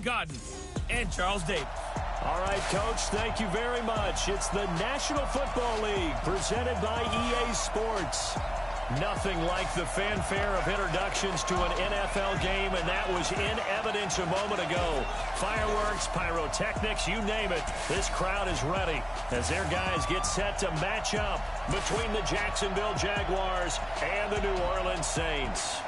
Godden and Charles Davis. All right, Coach, thank you very much. It's the National Football League presented by EA Sports. Nothing like the fanfare of introductions to an NFL game, and that was in evidence a moment ago. Fireworks, pyrotechnics, you name it. This crowd is ready as their guys get set to match up between the Jacksonville Jaguars and the New Orleans Saints.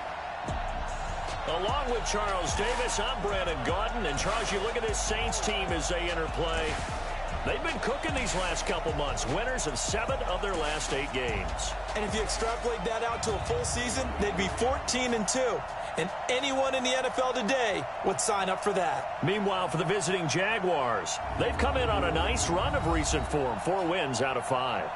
Along with Charles Davis, I'm Brandon Gaudin. And, Charles, you look at this Saints team as they enter play. They've been cooking these last couple months. Winners of 7 of their last 8 games. And if you extrapolate that out to a full season, they'd be 14-2. And anyone in the NFL today would sign up for that. Meanwhile, for the visiting Jaguars, they've come in on a nice run of recent form. 4 wins out of 5.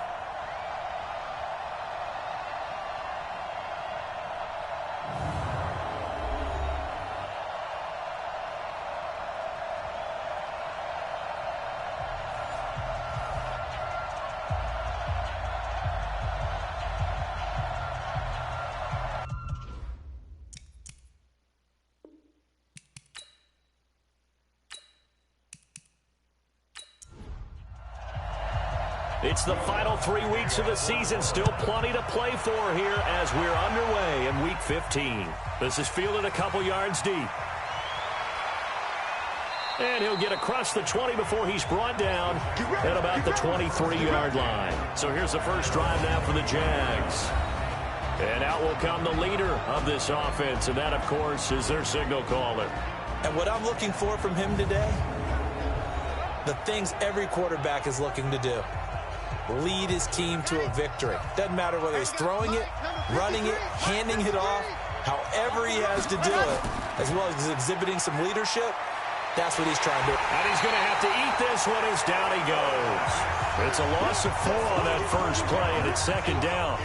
It's the final 3 weeks of the season. Still plenty to play for here as we're underway in Week 15. This is fielded a couple yards deep. And he'll get across the 20 before he's brought down at about the 23-yard line. So here's the first drive now for the Jags. And out will come the leader of this offense, and that, of course, is their signal caller. And what I'm looking for from him today, the things every quarterback is looking to do. Lead his team to a victory. Doesn't matter whether he's throwing it, running it, handing it off, however he has to do it, as well as exhibiting some leadership, that's what he's trying to do. And he's going to have to eat this one as down he goes. It's a loss of 4 on that first play, and it's second down.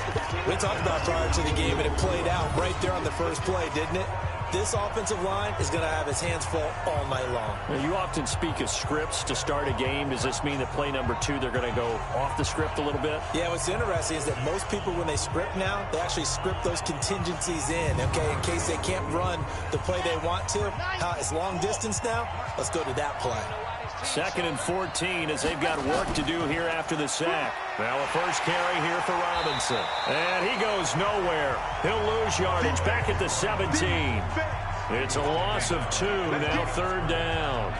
We talked about prior to the game, and it played out right there on the first play, didn't it? This offensive line is going to have his hands full all night long. Now, you often speak of scripts to start a game. Does this mean that play number 2, they're going to go off the script a little bit? Yeah, what's interesting is that most people, when they script now, they actually script those contingencies in, okay, in case they can't run the play they want to. It's long distance now. Let's go to that play. 2nd and 14 as they've got work to do here after the sack. Now a first carry here for Robinson. And he goes nowhere. He'll lose yardage back at the 17. It's a loss of 2, now 3rd down.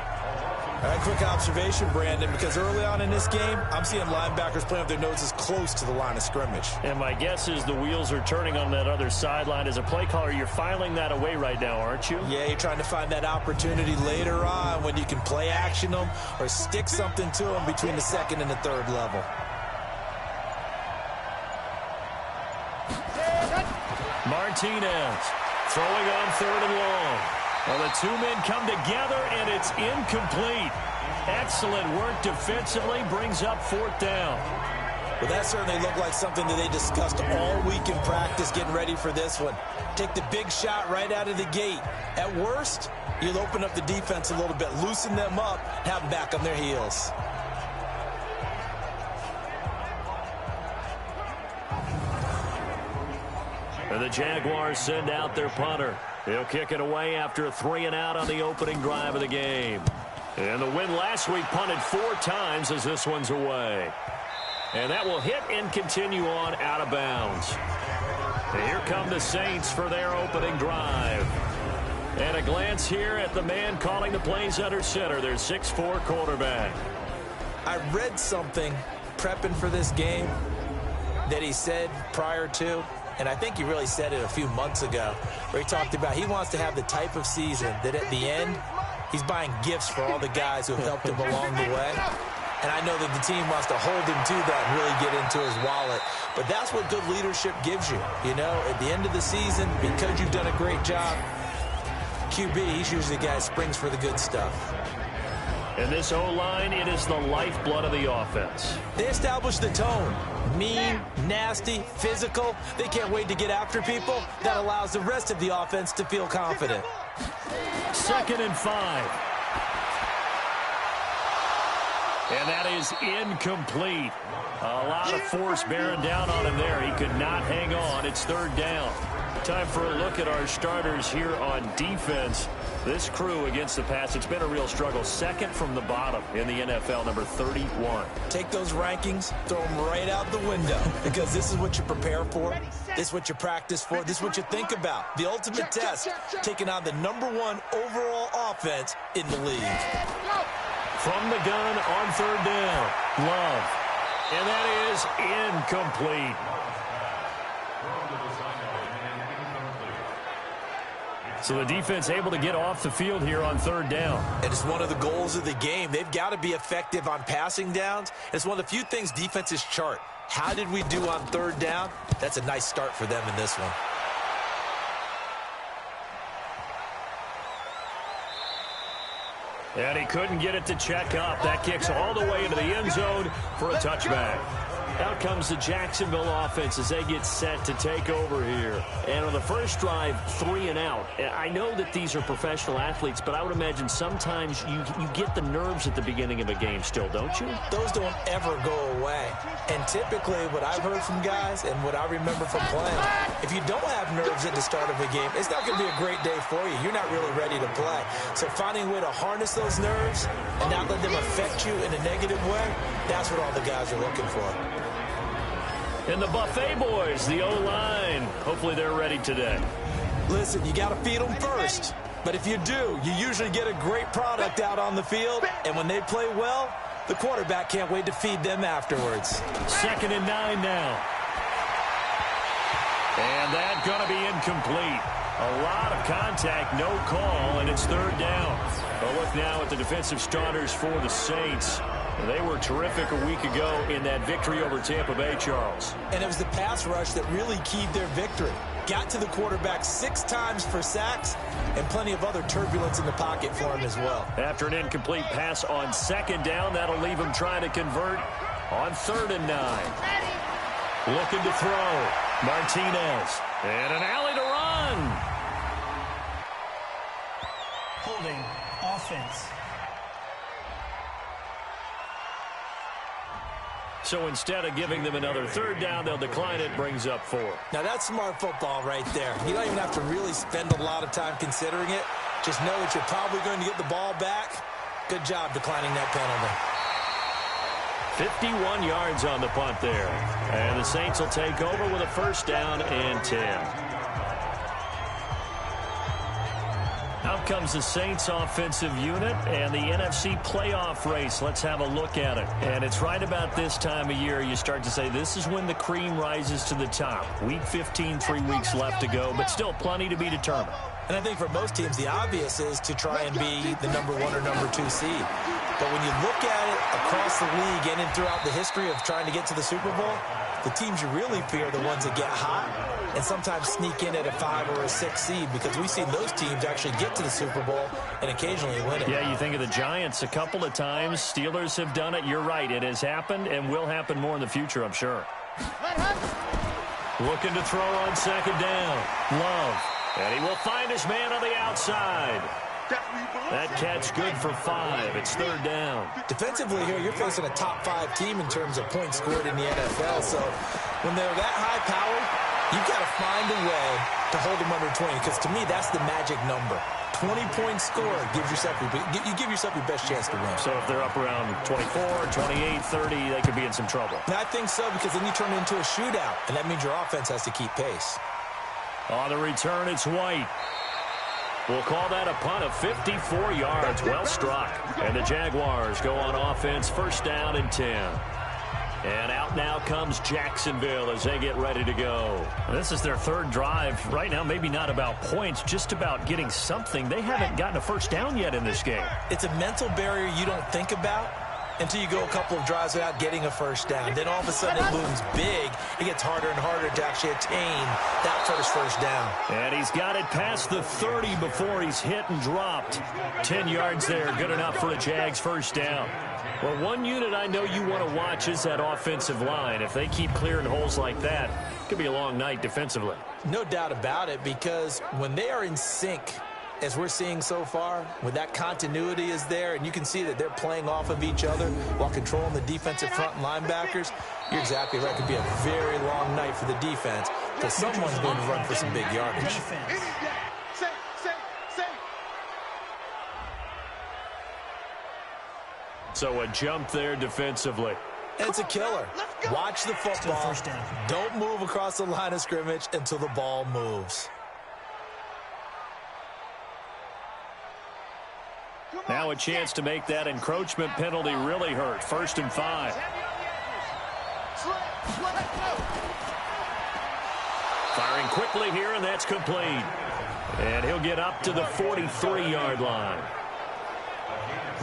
All right, quick observation, Brandon, because early on in this game, I'm seeing linebackers playing with their noses close to the line of scrimmage. And my guess is the wheels are turning on that other sideline. As a play caller, you're filing that away right now, aren't you? Yeah, you're trying to find that opportunity later on when you can play action them or stick something to them between the 2nd and the 3rd level. Martinez throwing on 3rd and long. Well, the 2 men come together, and it's incomplete. Excellent work defensively, brings up 4th down. Well, that certainly looked like something that they discussed all week in practice getting ready for this one. Take the big shot right out of the gate. At worst, you'll open up the defense a little bit, loosen them up, have them back on their heels. And the Jaguars send out their punter. He'll kick it away after a 3-and-out on the opening drive of the game. And the win last week punted 4 times as this one's away. And that will hit and continue on out of bounds. And here come the Saints for their opening drive. And a glance here at the man calling the plays under center, their 6'4" quarterback. I read something prepping for this game that he said prior to, and I think he really said it a few months ago, where he talked about he wants to have the type of season that at the end, he's buying gifts for all the guys who have helped him along the way. And I know that the team wants to hold him to that and really get into his wallet. But that's what good leadership gives you. You know, at the end of the season, because you've done a great job, QB, he's usually the guy who springs for the good stuff. And this O-line, it is the lifeblood of the offense. They establish the tone. Mean, nasty, physical. They can't wait to get after people. That allows the rest of the offense to feel confident. 2nd and 5. And that is incomplete. A lot of force bearing down on him there. He could not hang on. It's third down. Time for a look at our starters here on defense. This crew against the pass, it's been a real struggle. Second from the bottom in the NFL, number 31. Take those rankings, throw them right out the window, because this is what you prepare for. This is what you practice for. This is what you think about. The ultimate test, taking on the #1 overall offense in the league. From the gun on third down, Love. And that is incomplete. So the defense able to get off the field here on third down. And it's one of the goals of the game. They've got to be effective on passing downs. It's one of the few things defenses chart. How did we do on third down? That's a nice start for them in this one. And he couldn't get it to check up. That kicks all the way into the end zone for a touchback. Out comes the Jacksonville offense as they get set to take over here. And on the first drive, 3 and out. I know that these are professional athletes, but I would imagine sometimes you get the nerves at the beginning of a game still, don't you? Those don't ever go away. And typically what I've heard from guys and what I remember from playing, if you don't have nerves at the start of a game, it's not going to be a great day for you. You're not really ready to play. So finding a way to harness those nerves and not let them affect you in a negative way, that's what all the guys are looking for. And the Buffet boys, the O-line, hopefully they're ready today. Listen, you got to feed them first. But if you do, you usually get a great product out on the field. And when they play well, the quarterback can't wait to feed them afterwards. 2nd and 9 now. And that's going to be incomplete. A lot of contact, no call, and it's third down. But look now at the defensive starters for the Saints. They were terrific a week ago in that victory over Tampa Bay, Charles. And it was the pass rush that really keyed their victory. Got to the quarterback 6 times for sacks and plenty of other turbulence in the pocket for him as well. After an incomplete pass on 2nd down, that'll leave him trying to convert on 3rd and 9. Looking to throw. Martinez. And an alley to run. Holding offense. So instead of giving them another 3rd down, they'll decline it, brings up 4. Now that's smart football right there. You don't even have to really spend a lot of time considering it. Just know that you're probably going to get the ball back. Good job declining that penalty. 51 yards on the punt there. And the Saints will take over with a 1st down and 10. Out comes the Saints offensive unit and the NFC playoff race. Let's have a look at it. And it's right about this time of year you start to say this is when the cream rises to the top. Week 15, 3 weeks left to go, but still plenty to be determined. And I think for most teams, the obvious is to try and be the #1 or #2 seed. But when you look at it across the league and throughout the history of trying to get to the Super Bowl, the teams you really fear are the ones that get hot and sometimes sneak in at a 5 or a 6 seed, because we've seen those teams actually get to the Super Bowl and occasionally win it. Yeah, you think of the Giants a couple of times. Steelers have done it. You're right. It has happened and will happen more in the future, I'm sure. Looking to throw on 2nd down. Love. And he will find his man on the outside. That catch good for 5. It's 3rd down. Defensively here, you're facing a top 5 team in terms of points scored in the NFL. So when they're that high powered, you've got to find a way to hold them under 20, because to me, that's the magic number. 20 points scored gives yourself you give yourself your best chance to win. So if they're up around 24, 28, 30, they could be in some trouble. And I think so, because then you turn it into a shootout, and that means your offense has to keep pace. On the return, it's White. We'll call that a punt of 54 yards. Well struck. And the Jaguars go on offense, 1st down and 10. And out now comes Jacksonville as they get ready to go. This is their 3rd drive. Right now, maybe not about points, just about getting something. They haven't gotten a 1st down yet in this game. It's a mental barrier you don't think about until you go a couple of drives without getting a 1st down. Then all of a sudden it looms big. It gets harder and harder to actually attain that first down. And he's got it past the 30 before he's hit and dropped. 10 yards there, good enough for a Jags 1st down. Well, one unit I know you want to watch is that offensive line. If they keep clearing holes like that, it could be a long night defensively. No doubt about it, because when they are in sync as we're seeing so far, when that continuity is there and you can see that they're playing off of each other while controlling the defensive front and linebackers, you're exactly right. It could be a very long night for the defense because someone's going to run for some big yardage. So a jump there defensively. And it's a killer. Watch the football. Don't move across the line of scrimmage until the ball moves. Now a chance to make that encroachment penalty really hurt. 1st and 5. Firing quickly here, and that's complete. And he'll get up to the 43-yard line.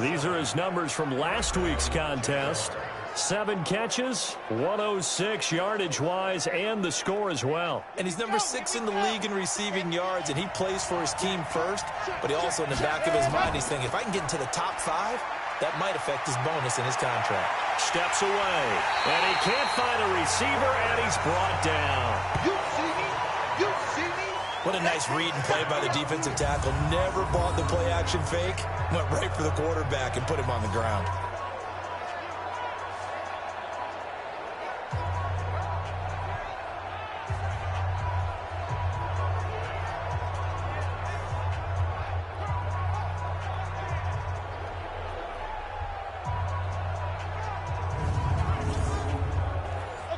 These are his numbers from last week's contest. 7 catches, 106 yardage-wise, and the score as well. And he's number 6 in the league in receiving yards, and he plays for his team first. But he also, in the back of his mind, he's thinking, if I can get into the top 5, that might affect his bonus in his contract. Steps away, and he can't find a receiver, and he's brought down. You see me? You see me? What a nice read and play by the defensive tackle. Never bought the play-action fake. Went right for the quarterback and put him on the ground.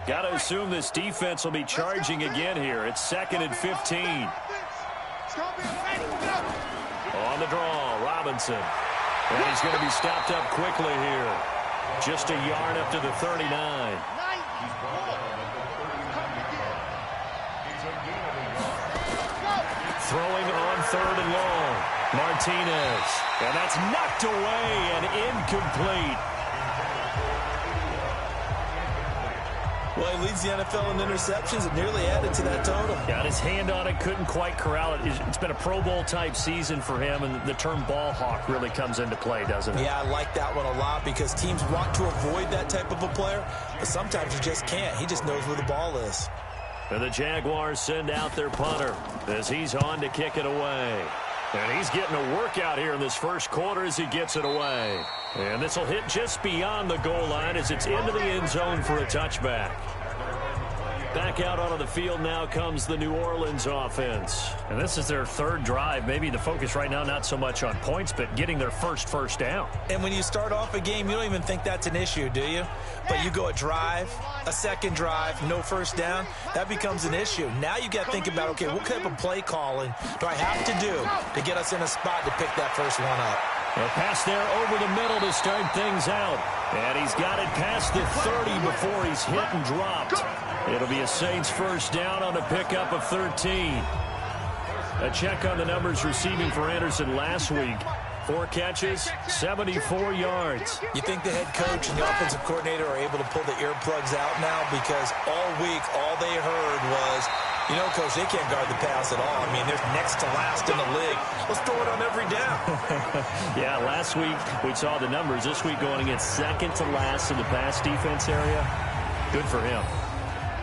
Got to assume this defense will be charging again here. It's 2nd and 15. On the draw, Robinson. And he's going to be stopped up quickly here. Just a yard up to the 39. Throwing on 3rd and long. Martinez. And that's knocked away and incomplete. Well, he leads the NFL in interceptions and nearly added to that total. Got his hand on it, couldn't quite corral it. It's been a Pro Bowl-type season for him, and the term ball hawk really comes into play, doesn't it? Yeah, I like that one a lot because teams want to avoid that type of a player, but sometimes you just can't. He just knows where the ball is. And the Jaguars send out their punter as he's on to kick it away. And he's getting a workout here in this first quarter as he gets it away. And this will hit just beyond the goal line as it's into the end zone for a touchback. Back out onto the field now comes the New Orleans offense. And this is their 3rd drive. Maybe the focus right now not so much on points, but getting their first down. And when you start off a game, you don't even think that's an issue, do you? But you go a drive, a 2nd drive, no first down, that becomes an issue. Now you got to think about, okay, what type of play calling do I have to do to get us in a spot to pick that first one up? A pass there over the middle to start things out. And he's got it past the 30 before he's hit and dropped. It'll be a Saints first down on a pickup of 13. A check on the numbers receiving for Anderson last week. 4 catches, 74 yards. You think the head coach and the offensive coordinator are able to pull the earplugs out now because all week all they heard was, you know, Coach, they can't guard the pass at all. I mean, they're next to last in the league. Let's throw it on every down. Yeah, last week we saw the numbers. This week going against 2nd to last in the pass defense area. Good for him.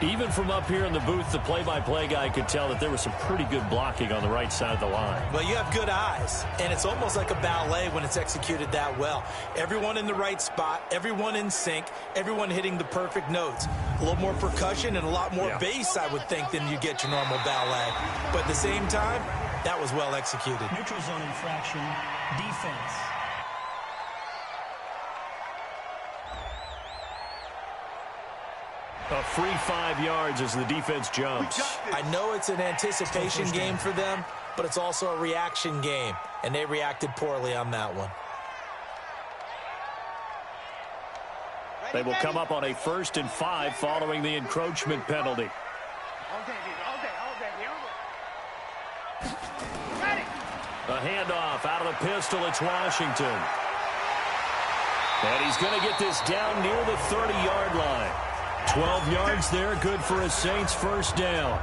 Even from up here in the booth, the play-by-play guy could tell that there was some pretty good blocking on the right side of the line. Well, you have good eyes, and it's almost like a ballet when it's executed that well. Everyone in the right spot, everyone in sync, everyone hitting the perfect notes. A little more percussion and a lot more bass, I would think, than you get your normal ballet. But at the same time, that was well executed. Neutral zone infraction, defense. A free 5 yards as the defense jumps. I know it's an anticipation game for them, but it's also a reaction game, and they reacted poorly on that one. They will come up on a 1st and 5 following the encroachment penalty. A handoff out of the pistol. It's Washington. And he's going to get this down near the 30-yard line. 12 yards there, good for a Saints first down.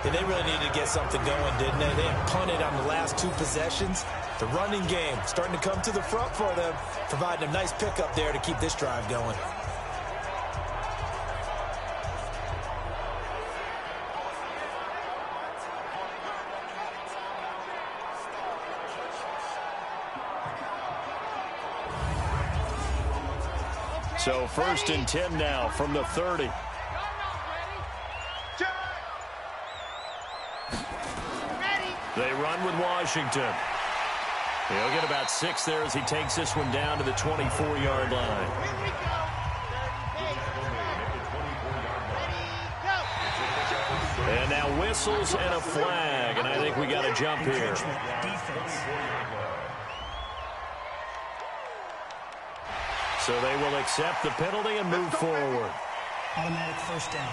And they really needed to get something going, didn't they? They had punted on the last 2 possessions. The running game starting to come to the front for them, providing a nice pickup there to keep this drive going. So 1st and 10 now from the 30. They run with Washington. He'll get about 6 there as he takes this one down to the 24-yard line. And now whistles and a flag, and I think we got a jump here. So they will accept the penalty and move forward. Automatic first down.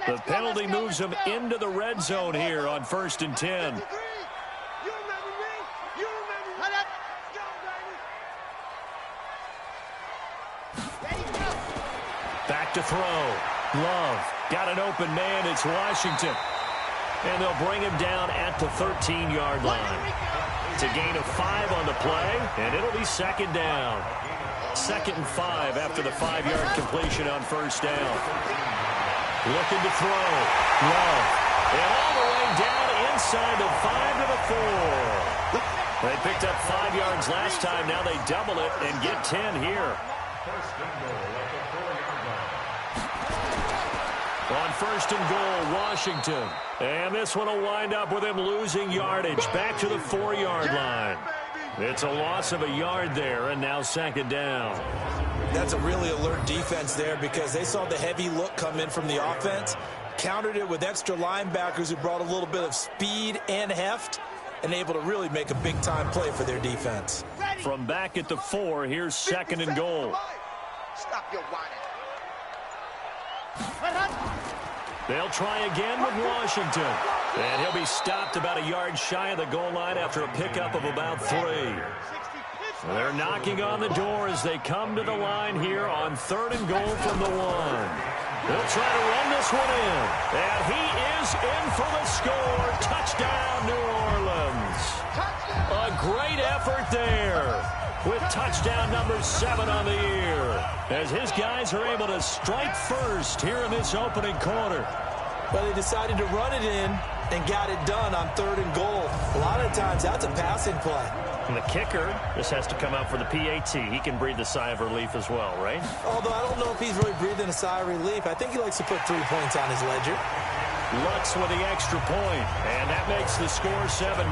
The penalty moves them into the red zone here on 1st and 10. Back to throw. Love. Got an open man. It's Washington. And they'll bring him down at the 13-yard line. It's a gain of 5 on the play, and it'll be 2nd down. 2nd and 5 after the 5-yard completion on 1st down. Looking to throw. Love. And all the way down inside the 5 to the 4. They picked up 5 yards last time. Now they double it and get 10 here. On 1st and goal, Washington. And this one will wind up with him losing yardage back to the 4-yard line. It's a loss of a yard there, and now 2nd down. That's a really alert defense there because they saw the heavy look come in from the offense, countered it with extra linebackers who brought a little bit of speed and heft, and able to really make a big-time play for their defense. From back at the 4, here's 2nd and goal. Stop your whining. They'll try again with Washington. And he'll be stopped about a yard shy of the goal line after a pickup of about 3. They're knocking on the door as they come to the line here on 3rd and goal from the 1. They'll try to run this one in. And he is in for the score. Touchdown, New Orleans. A great effort there with touchdown number 7 on the year, as his guys are able to strike first here in this opening quarter. But they decided to run it in and got it done on 3rd and goal. A lot of times that's a passing play. And the kicker just has to come out for the PAT. He can breathe a sigh of relief as well, right? Although I don't know if he's really breathing a sigh of relief. I think he likes to put 3 points on his ledger. Lutz with the extra point, and that makes the score 7-0.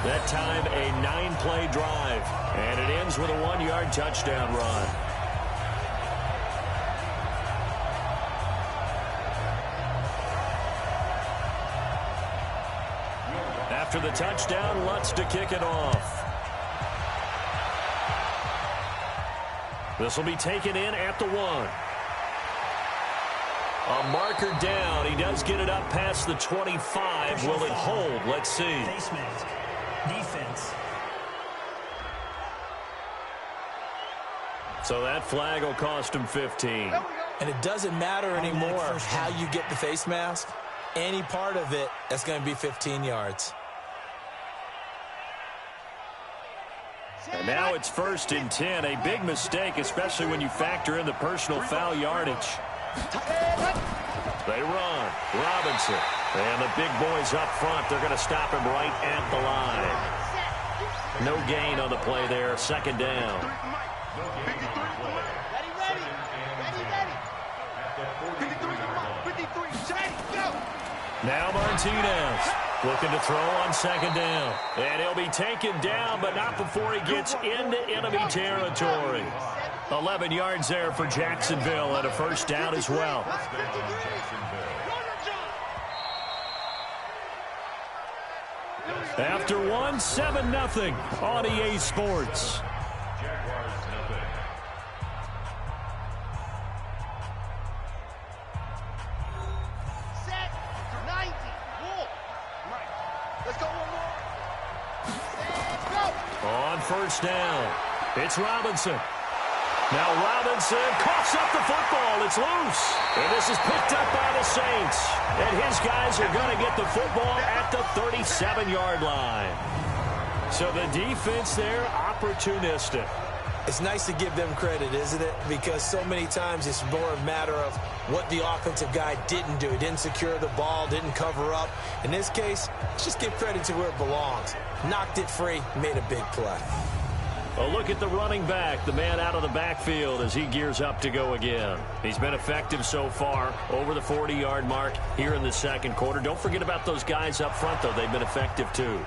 That time a 9-play drive, and it ends with a 1-yard touchdown run. After the touchdown, Lutz to kick it off. This will be taken in at the 1. A marker down. He does get it up past the 25. Will it hold? Let's see. Face mask. Defense. So that flag will cost him 15. And it doesn't matter anymore how you get the face mask. Any part of it, that's going to be 15 yards. And now it's 1st and 10. A big mistake, especially when you factor in the personal foul yardage. They run. Robinson. And the big boys up front, they're going to stop him right at the line. No gain on the play there. 2nd down. Now Martinez looking to throw on 2nd down. And he'll be taken down, but not before he gets into enemy territory. 11 yards there for Jacksonville and a 1st down as well. After 1, 7-0 on EA Sports. Set. 90. Walk. Let's go one more. Set. Go. On 1st down, it's Robinson. Now Robinson coughs up the football. It's loose. And this is picked up by the Saints. And his guys are going to get the football at the 37-yard line. So the defense there, opportunistic. It's nice to give them credit, isn't it? Because so many times it's more a matter of what the offensive guy didn't do. He didn't secure the ball, didn't cover up. In this case, let's just give credit to where it belongs. Knocked it free, made a big play. A look at the running back, the man out of the backfield as he gears up to go again. He's been effective so far, over the 40-yard mark here in the second quarter. Don't forget about those guys up front, though. They've been effective, too.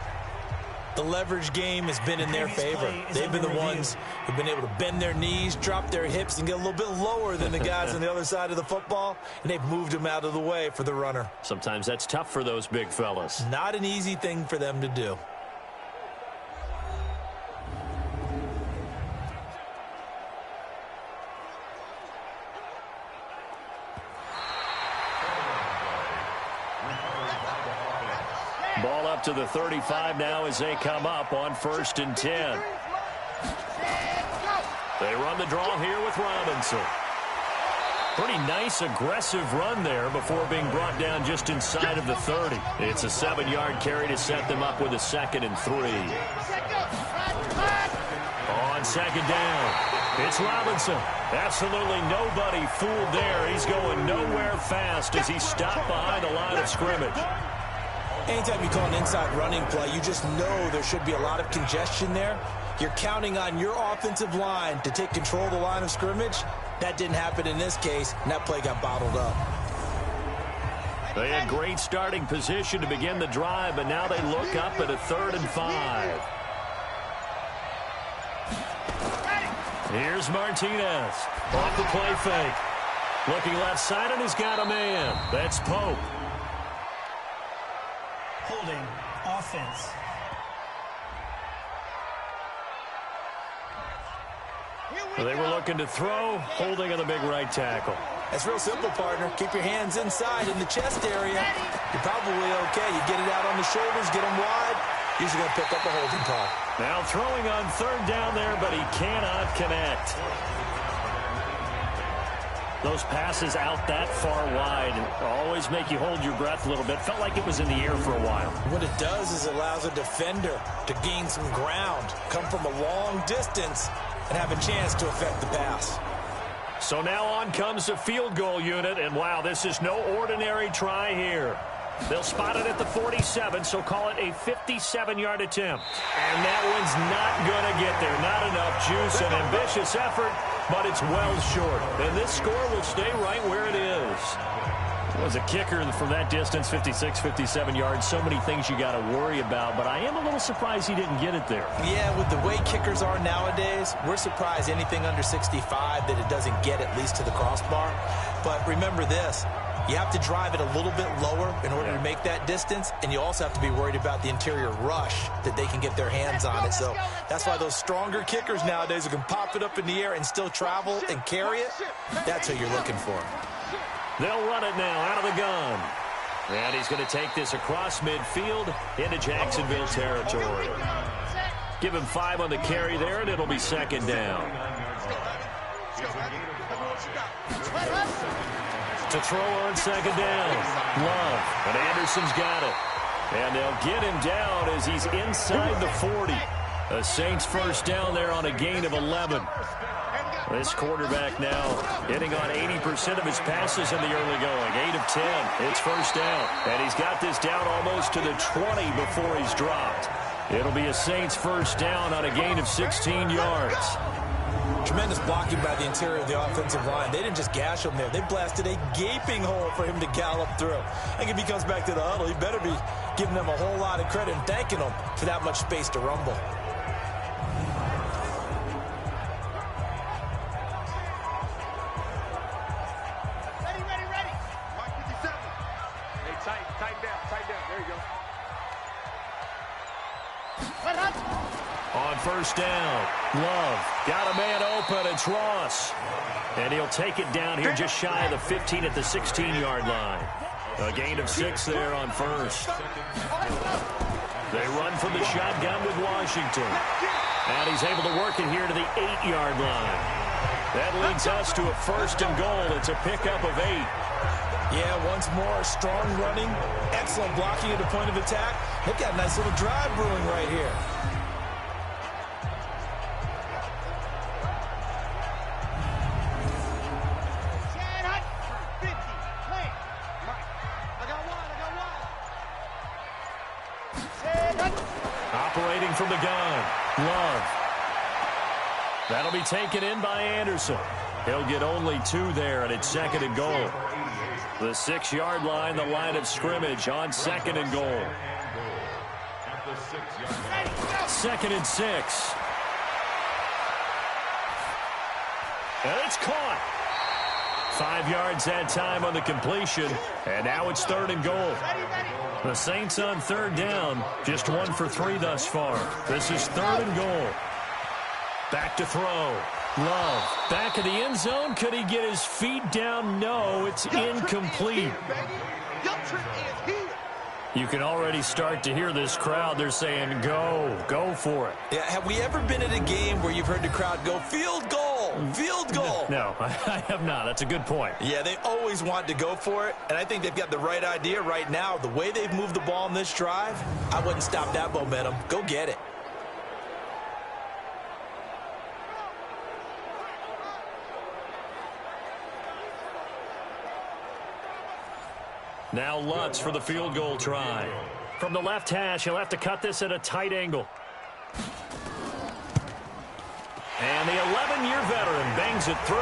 The leverage game has been in their favor. They've been the ones who've been able to bend their knees, drop their hips, and get a little bit lower than the guys on the other side of the football, and they've moved them out of the way for the runner. Sometimes that's tough for those big fellas. Not an easy thing for them to do. Ball up to the 35 now as they come up on 1st and 10. They run the draw here with Robinson. Pretty nice, aggressive run there before being brought down just inside of the 30. It's a 7-yard carry to set them up with a 2nd and 3. On 2nd down, it's Robinson. Absolutely nobody fooled there. He's going nowhere fast as he's stopped behind the line of scrimmage. Anytime you call an inside running play, you just know there should be a lot of congestion there. You're counting on your offensive line to take control of the line of scrimmage. That didn't happen in this case, and that play got bottled up. They had great starting position to begin the drive, but now they look up at a 3rd and 5. Here's Martinez. Off the play fake. Looking left side, and he's got a man. That's Pope. Holding offense. They were looking to throw, holding on the big right tackle. That's real simple, partner. Keep your hands inside in the chest area. You're probably okay. You get it out on the shoulders, get them wide. Usually going to pick up a holding call. Now throwing on 3rd down there, but he cannot connect. Those passes out that far wide always make you hold your breath a little bit. Felt like it was in the air for a while. What it does is it allows a defender to gain some ground, come from a long distance, and have a chance to affect the pass. So now on comes the field goal unit, and wow, this is no ordinary try here. They'll spot it at the 47, so call it a 57-yard attempt. And that one's not going to get there. Not enough juice, an ambitious effort, but it's well short. And this score will stay right where it is. As a kicker from that distance, 56, 57 yards, so many things you got to worry about, but I am a little surprised he didn't get it there. Yeah, with the way kickers are nowadays, we're surprised anything under 65 that it doesn't get at least to the crossbar. But remember this. You have to drive it a little bit lower in order to make that distance, and you also have to be worried about the interior rush that they can get their hands on it. So that's why those stronger kickers nowadays who can pop it up in the air and still travel and carry it, that's who you're looking for. They'll run it now out of the gun. And he's going to take this across midfield into Jacksonville territory. Give him 5 on the carry there, and it'll be 2nd down. To throw on 2nd down. Love. And Anderson's got it. And they'll get him down as he's inside the 40. A Saints 1st down there on a gain of 11. This quarterback now hitting on 80% of his passes in the early going. 8 of 10. It's 1st down. And he's got this down almost to the 20 before he's dropped. It'll be a Saints 1st down on a gain of 16 yards. Tremendous blocking by the interior of the offensive line. They didn't just gash him there. They blasted a gaping hole for him to gallop through. I think if he comes back to the huddle, he better be giving them a whole lot of credit and thanking them for that much space to rumble. Ready. Mark 57. Hey, tight down. There you go. On 1st down, Love got a man open. It's Ross. And he'll take it down here just shy of the 15 at the 16-yard line. A gain of 6 there on 1st. They run from the shotgun with Washington. And he's able to work it here to the 8-yard line. That leads us to a 1st and goal. It's a pickup of 8. Yeah, once more, strong running, excellent blocking at the point of attack. They've got a nice little drive brewing right here. Operating from the gun, Love. That'll be taken in by Anderson. He'll get only 2 there, and it's 2nd and goal. The 6-yard line, the line of scrimmage on 2nd and goal. 2nd and 6. And it's caught. 5 yards that time on the completion, and now it's 3rd and goal. The Saints on 3rd down, just 1 for 3 thus far. This is 3rd and goal. Back to throw. Love. Back in the end zone. Could he get his feet down? No, it's incomplete. You can already start to hear this crowd. They're saying, go for it. Yeah, have we ever been at a game where you've heard the crowd go, field goal, field goal? No, I have not. That's a good point. Yeah, they always want to go for it, and I think they've got the right idea right now. The way they've moved the ball in this drive, I wouldn't stop that momentum. Go get it. Now Lutz for the field goal try. From the left hash, he'll have to cut this at a tight angle. And the 11-year veteran bangs it through,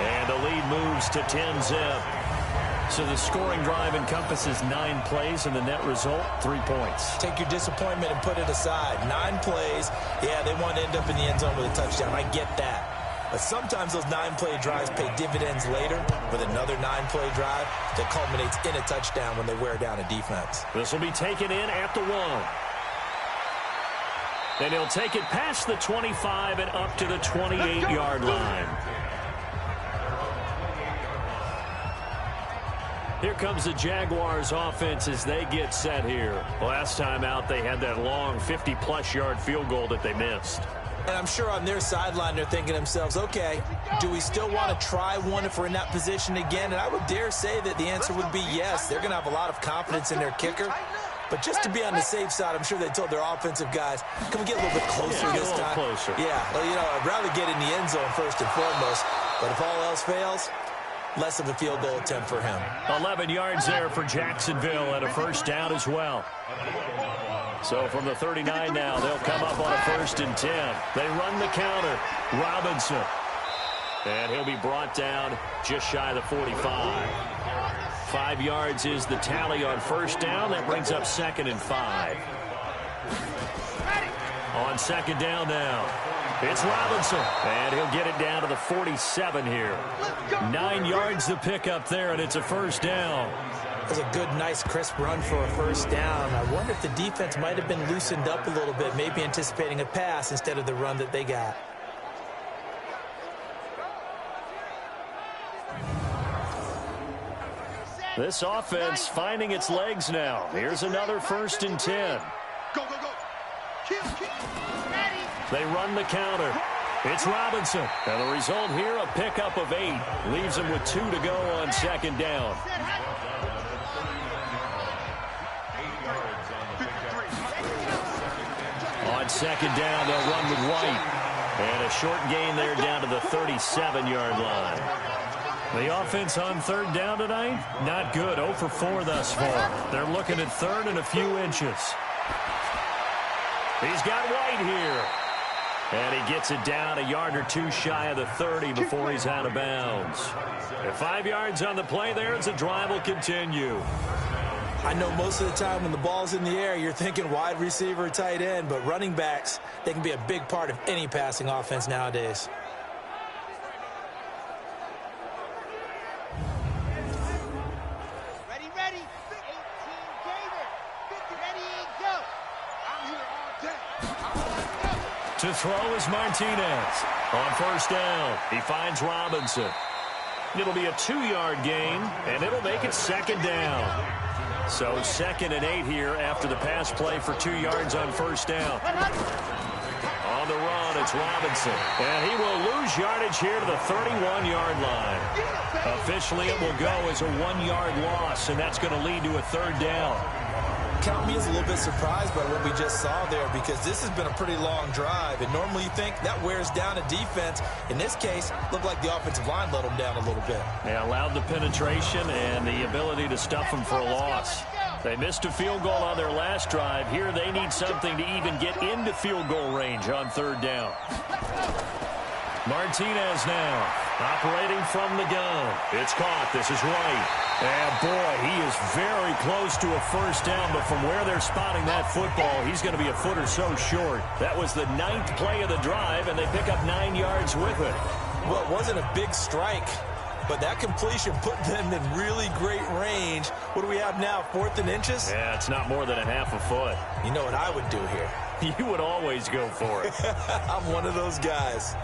and the lead moves to 10-zip. So the scoring drive encompasses 9 plays, and the net result, 3 points. Take your disappointment and put it aside. 9 plays. Yeah, they want to end up in the end zone with a touchdown. I get that. But sometimes those 9-play drives pay dividends later with another 9-play drive that culminates in a touchdown when they wear down a defense. This will be taken in at the 1. And he'll take it past the 25 and up to the 28-yard line. Here comes the Jaguars offense as they get set here. Last time out, they had that long 50-plus yard field goal that they missed. And I'm sure on their sideline they're thinking to themselves, okay, do we still want to try one if we're in that position again? And I would dare say that the answer would be yes. They're going to have a lot of confidence in their kicker. But just to be on the safe side, I'm sure they told their offensive guys, can we get a little bit closer this time? Closer. Yeah, well, you know, I'd rather get in the end zone first and foremost. But if all else fails, less of a field goal attempt for him. 11 yards there for Jacksonville and a first down as well. So from the 39 now, they'll come up on a 1st and 10. They run the counter. Robinson. And he'll be brought down just shy of the 45. 5 yards is the tally on 1st down. That brings up 2nd and 5. On 2nd down now, it's Robinson. And he'll get it down to the 47 here. 9 yards to pick up there, and it's a first down. It was a good, nice, crisp run for a first down. I wonder if the defense might have been loosened up a little bit, maybe anticipating a pass instead of the run that they got. This offense finding its legs now. Here's another 1st and 10. Go, go, go. Kill. They run the counter. It's Robinson. And the result here, a pickup of 8. Leaves them with 2 to go on 2nd down. On 2nd down, they'll run with White. And a short gain there down to the 37-yard line. The offense on 3rd down tonight, not good. 0 for 4 thus far. They're looking at 3rd and a few inches. He's got White here. And he gets it down a yard or 2 shy of the 30 before he's out of bounds. And 5 yards on the play there as the drive will continue. I know most of the time when the ball's in the air, you're thinking wide receiver, tight end, but running backs, they can be a big part of any passing offense nowadays. Ready. 18 Gator. 50, ready, go. I'm here all day. To throw is Martinez. On 1st down, he finds Robinson. It'll be a 2-yard gain, and it'll make it 2nd down. So 2nd and 8 here after the pass play for 2 yards on 1st down. On the run, it's Robinson. And he will lose yardage here to the 31-yard line. Officially, it will go as a 1-yard loss, and that's going to lead to a 3rd down. Count me as a little bit surprised by what we just saw there, because this has been a pretty long drive, and normally you think that wears down a defense. In this case, looked like the offensive line let them down a little bit. They allowed the penetration and the ability to stuff them for a loss. They missed a field goal on their last drive. Here they need something to even get into field goal range on third down. Martinez now operating from the gun. It's caught. This is White. And, boy, he is very close to a first down, but from where they're spotting that football, he's going to be a foot or so short. That was the 9th play of the drive, and they pick up 9 yards with it. Well, it wasn't a big strike, but that completion put them in really great range. What do we have now, 4th and inches? Yeah, it's not more than a half a foot. You know what I would do here? You would always go for it. I'm one of those guys.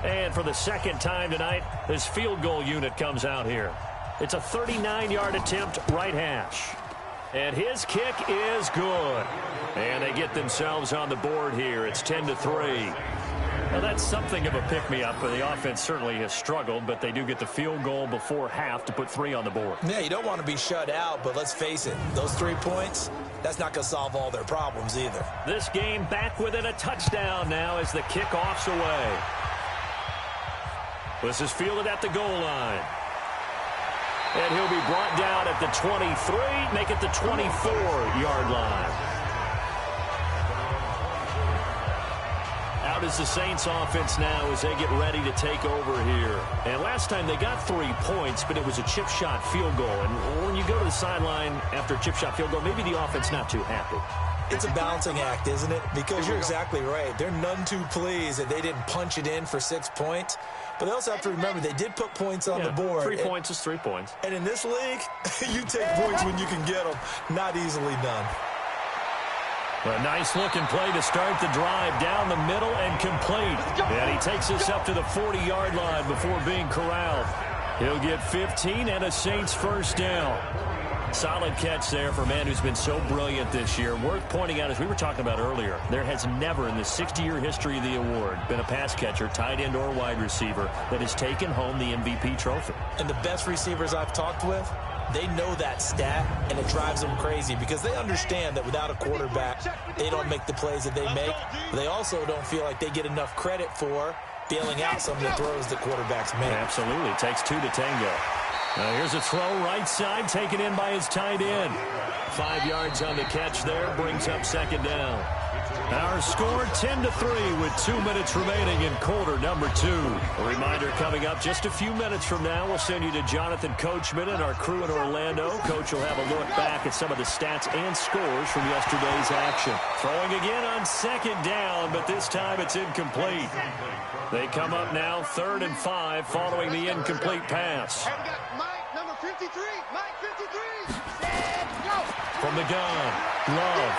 And for the second time tonight, this field goal unit comes out here. It's a 39-yard attempt, right hash. And his kick is good. And they get themselves on the board here. It's 10-3. Now, that's something of a pick-me-up. The offense certainly has struggled, but they do get the field goal before half to put 3 on the board. Yeah, you don't want to be shut out, but let's face it, those 3 points, that's not going to solve all their problems either. This game back within a touchdown now as the kickoff's away. This is fielded at the goal line. And he'll be brought down at the 23, make it the 24-yard line. Out is the Saints offense now as they get ready to take over here. And last time they got 3 points, but it was a chip shot field goal. And when you go to the sideline after a chip shot field goal, maybe the offense not too happy. It's a balancing act, isn't it? Because you're exactly right. They're none too pleased that they didn't punch it in for 6 points. But they also have to remember they did put points on the board. 3 points is 3 points. And in this league, you take points when you can get them. Not easily done. A nice-looking play to start the drive down the middle and complete. And he takes us up to the 40-yard line before being corralled. He'll get 15 and a Saints first down. Solid catch there for a man who's been so brilliant this year. Worth pointing out, as we were talking about earlier, there has never in the 60-year history of the award been a pass catcher, tight end, or wide receiver that has taken home the MVP trophy. And the best receivers I've talked with, they know that stat, and it drives them crazy because they understand that without a quarterback, they don't make the plays that they make. They also don't feel like they get enough credit for bailing out some of the throws that quarterbacks make. Absolutely. Takes 2 to tango. Now here's a throw right side taken in by his tight end. 5 yards on the catch there. Brings up second down. Our score 10-3 with 2 minutes remaining in quarter number 2. A reminder coming up just a few minutes from now. We'll send you to Jonathan Coachman and our crew in Orlando. Coach will have a look back at some of the stats and scores from yesterday's action. Throwing again on second down, but this time it's incomplete. They come up now 3rd and 5 following the incomplete pass. Mike, number 53. Mike, 53. And go. From the gun, Love.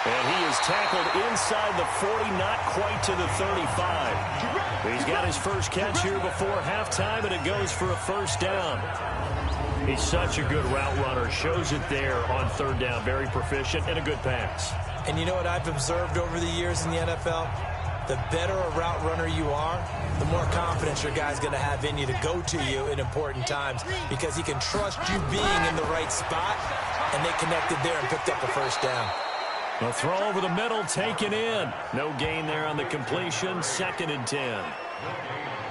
And he is tackled inside the 40, not quite to the 35. He's got his first catch here before halftime, and it goes for a first down. He's such a good route runner. Shows it there on third down. Very proficient and a good pass. And you know what I've observed over the years in the NFL? The better a route runner you are, the more confidence your guy's going to have in you to go to you in important times because he can trust you being in the right spot, and they connected there and picked up a first down. A throw over the middle, taken in. No gain there on the completion. 2nd and 10.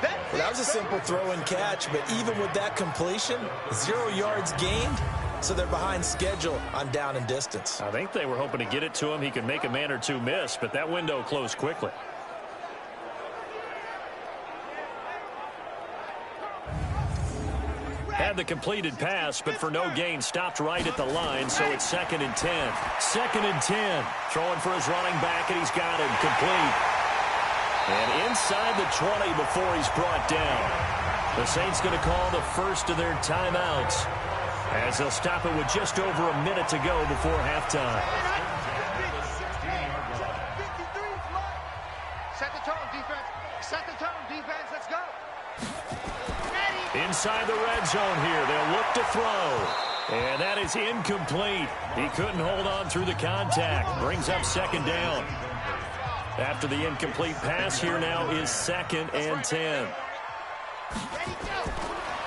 Well, that was a simple throw and catch, but even with that completion, 0 yards gained, so they're behind schedule on down and distance. I think they were hoping to get it to him. He could make a man or two miss, but that window closed quickly. Had the completed pass, but for no gain, stopped right at the line, so it's 2nd and 10. 2nd and 10. Throwing for his running back, and he's got him complete. And inside the 20 before he's brought down. The Saints going to call the first of their timeouts as they'll stop it with just over a minute to go before halftime. Set the tone, defense. Set the tone, defense. Let's go. Inside the red zone here. They'll look to throw. And that is incomplete. He couldn't hold on through the contact. Brings up 2nd down. After the incomplete pass, here now is 2nd and 10.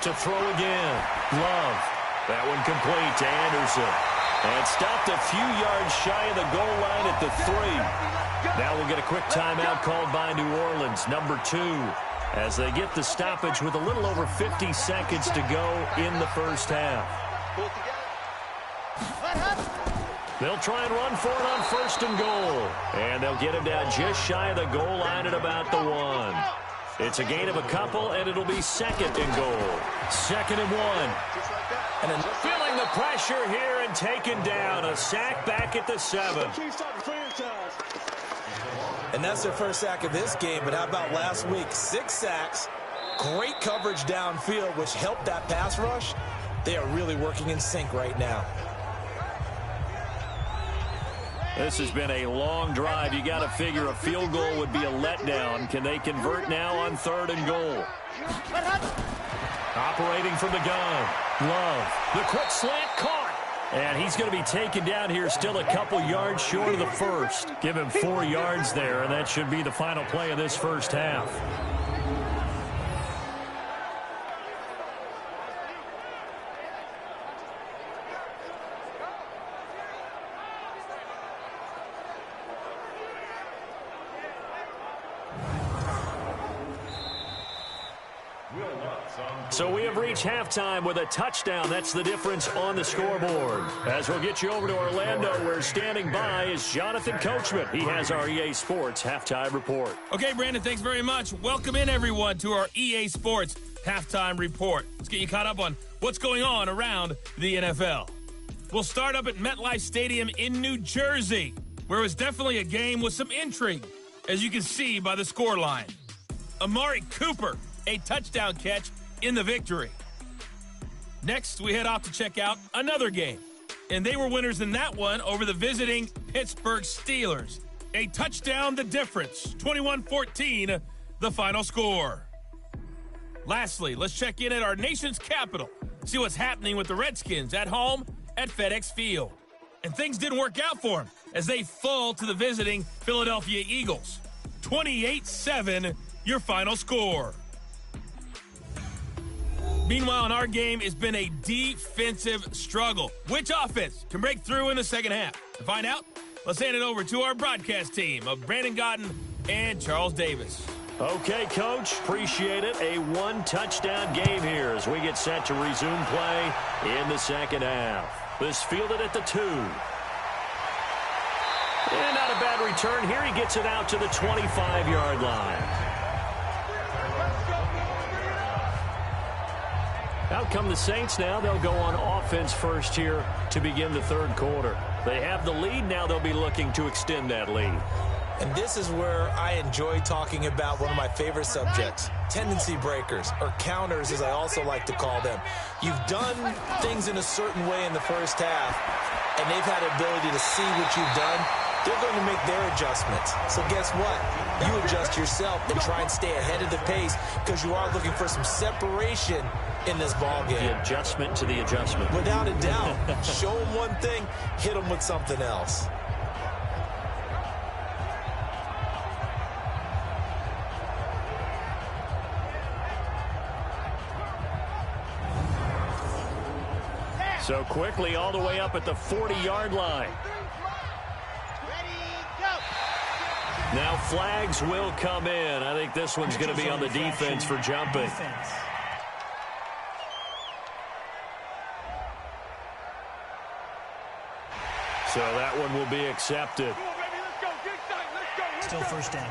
To throw again. Love. That one complete to Anderson. And stopped a few yards shy of the goal line at the 3. Now we'll get a quick timeout called by New Orleans, number 2, as they get the stoppage with a little over 50 seconds to go in the first half. They'll try and run for it on 1st and goal. And they'll get him down just shy of the goal line at about the 1. It's a gain of a couple, and it'll be 2nd and goal. 2nd and 1. And then feeling the pressure here and taken down. A sack back at the 7. And that's their first sack of this game. But how about last week? 6 sacks, great coverage downfield, which helped that pass rush. They are really working in sync right now. This has been a long drive. You got to figure a field goal would be a letdown. Can they convert now on 3rd and goal? Operating from the gun. Love. The quick slant caught. And he's going to be taken down here, still a couple yards short of the 1st. Give him 4 yards there, and that should be the final play of this first half. So we have reached halftime with a touchdown. That's the difference on the scoreboard. As we'll get you over to Orlando, where standing by is Jonathan Coachman. He has our EA Sports Halftime Report. Okay, Brandon, thanks very much. Welcome in, everyone, to our EA Sports Halftime Report. Let's get you caught up on what's going on around the NFL. We'll start up at MetLife Stadium in New Jersey, where it was definitely a game with some intrigue, as you can see by the scoreline. Amari Cooper, a touchdown catch in the victory. Next, we head off to check out another game. And they were winners in that one over the visiting Pittsburgh Steelers. A touchdown the difference. 21-14, the final score. Lastly, let's check in at our nation's capital. See what's happening with the Redskins at home at FedEx Field. And things didn't work out for them as they fall to the visiting Philadelphia Eagles. 28-7, your final score. Meanwhile, in our game, it's been a defensive struggle. Which offense can break through in the second half? To find out, let's hand it over to our broadcast team of Brandon Gotten and Charles Davis. Okay, Coach, appreciate it. A 1-touchdown game here as we get set to resume play in the second half. This fielded at the 2. And not a bad return here. He gets it out to the 25-yard line. Out come the Saints now. They'll go on offense first here to begin the 3rd quarter. They have the lead. Now they'll be looking to extend that lead. And this is where I enjoy talking about one of my favorite subjects, tendency breakers, or counters as I also like to call them. You've done things in a certain way in the first half, and they've had the ability to see what you've done. They're going to make their adjustments. So guess what? You adjust yourself and try and stay ahead of the pace because you are looking for some separation in this ball game. The adjustment to the adjustment. Without a doubt. Show them one thing, hit them with something else. So quickly all the way up at the 40-yard line. Now flags will come in. I think this one's going to be on the defense for jumping. So that one will be accepted. Still first down.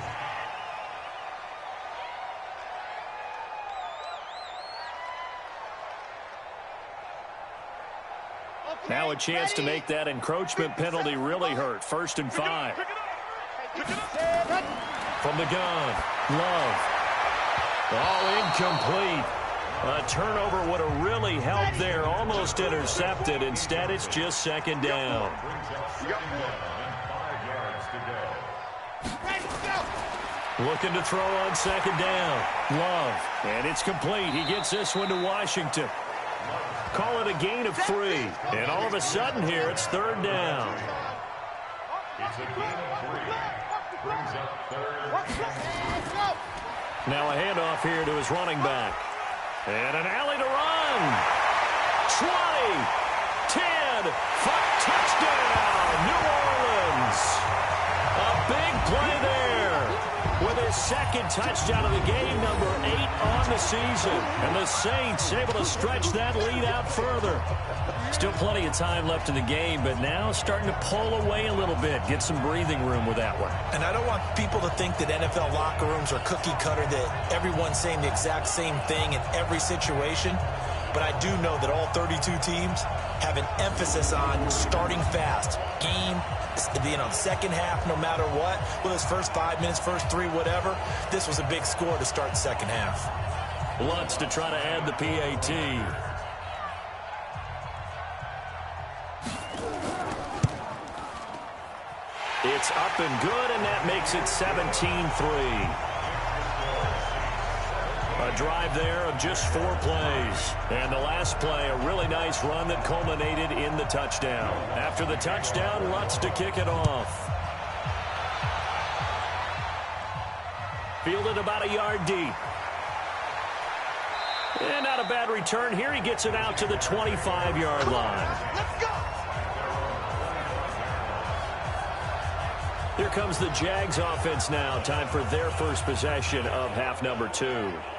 Now a chance to make that encroachment penalty really hurt. 1st and 5. From the gun, Love. Oh, incomplete. A turnover would have really helped there. Almost intercepted. Instead, it's just 2nd down. Looking to throw on 2nd down. Love. And it's complete. He gets this one to Washington. Call it a gain of 3. And all of a sudden here, it's 3rd down. It's a gain of 3. Brings up 3rd. Now a handoff here to his running back. And an alley to run. 20, 10, 5, second touchdown of the game, number 8 on the season. And the Saints able to stretch that lead out further. Still plenty of time left in the game, but now starting to pull away a little bit. Get some breathing room with that one. And I don't want people to think that NFL locker rooms are cookie cutter, that everyone's saying the exact same thing in every situation. But I do know that all 32 teams have an emphasis on starting fast. Game, second half, no matter what. Whether it's first 5 minutes, first 3, whatever. This was a big score to start the second half. Lutz to try to add the PAT. It's up and good, and that makes it 17-3. A drive there of just 4 plays. And the last play, a really nice run that culminated in the touchdown. After the touchdown, Lutz to kick it off. Fielded about a yard deep. And not a bad return here. He gets it out to the 25-yard line. Let's go. Here comes the Jags offense now. Time for their first possession of half number 2.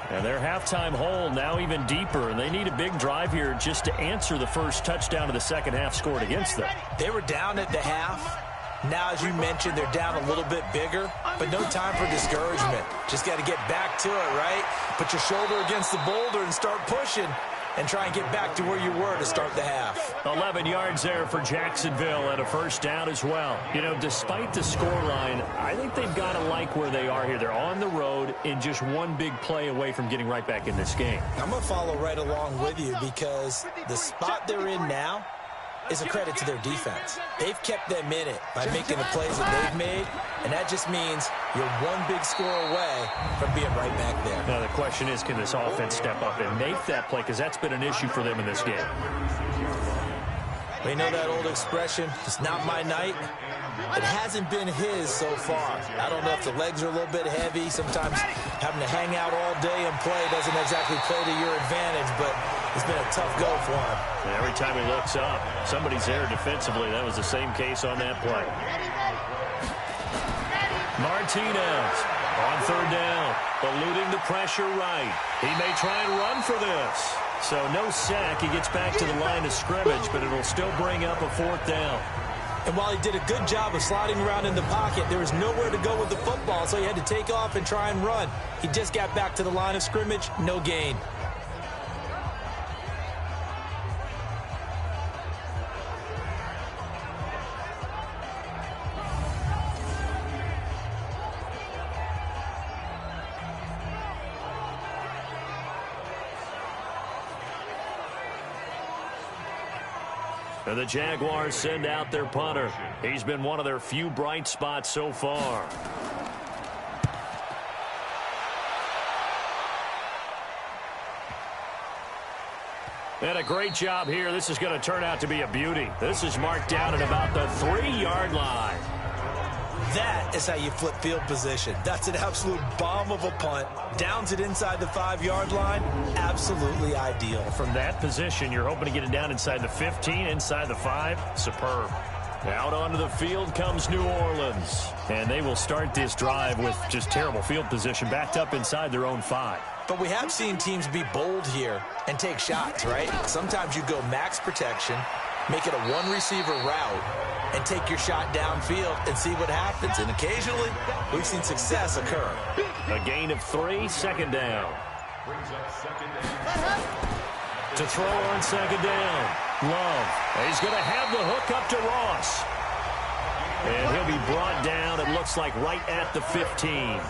And their halftime hole now even deeper, and they need a big drive here just to answer the first touchdown of the second half scored against them. They were down at the half. Now, as you mentioned, they're down a little bit bigger, but no time for discouragement. Just got to get back to it, right? Put your shoulder against the boulder and start pushing and try and get back to where you were to start the half. 11 yards there for Jacksonville and a first down as well. You know, despite the scoreline, I think they've got to like where they are here. They're on the road and just one big play away from getting right back in this game. I'm going to follow right along with you because the spot they're in now is a credit to their defense. They've kept them in it by making the plays that they've made, and that just means you're one big score away from being right back there. Now the question is, can this offense step up and make that play? Because that's been an issue for them in this game. We know that old expression, it's not my night. It hasn't been his so far. I don't know if the legs are a little bit heavy. Sometimes having to hang out all day and play doesn't exactly play to your advantage, but it's been a tough go for him. And every time he looks up, somebody's there defensively. That was the same case on that play. Martinez on third down, eluding the pressure right. He may try and run for this. So no sack. He gets back to the line of scrimmage, but it'll still bring up a fourth down. And while he did a good job of sliding around in the pocket, there was nowhere to go with the football, so he had to take off and try and run. He just got back to the line of scrimmage, no gain. And the Jaguars send out their punter. He's been one of their few bright spots so far. And a great job here. This is going to turn out to be a beauty. This is marked down at about the 3-yard line. That is how you flip field position. That's an absolute bomb of a punt. Downs it inside the 5-yard line. Absolutely ideal. From that position, you're hoping to get it down inside the 15, inside the 5. Superb. Out onto the field comes New Orleans. And they will start this drive with just terrible field position, backed up inside their own 5. But we have seen teams be bold here and take shots, right? Sometimes you go max protection, make it a one-receiver route, and take your shot downfield and see what happens. And occasionally, we've seen success occur. A gain of 3, second down. To throw on second down, Love. He's going to have the hook up to Ross. And he'll be brought down, it looks like, right at the 15.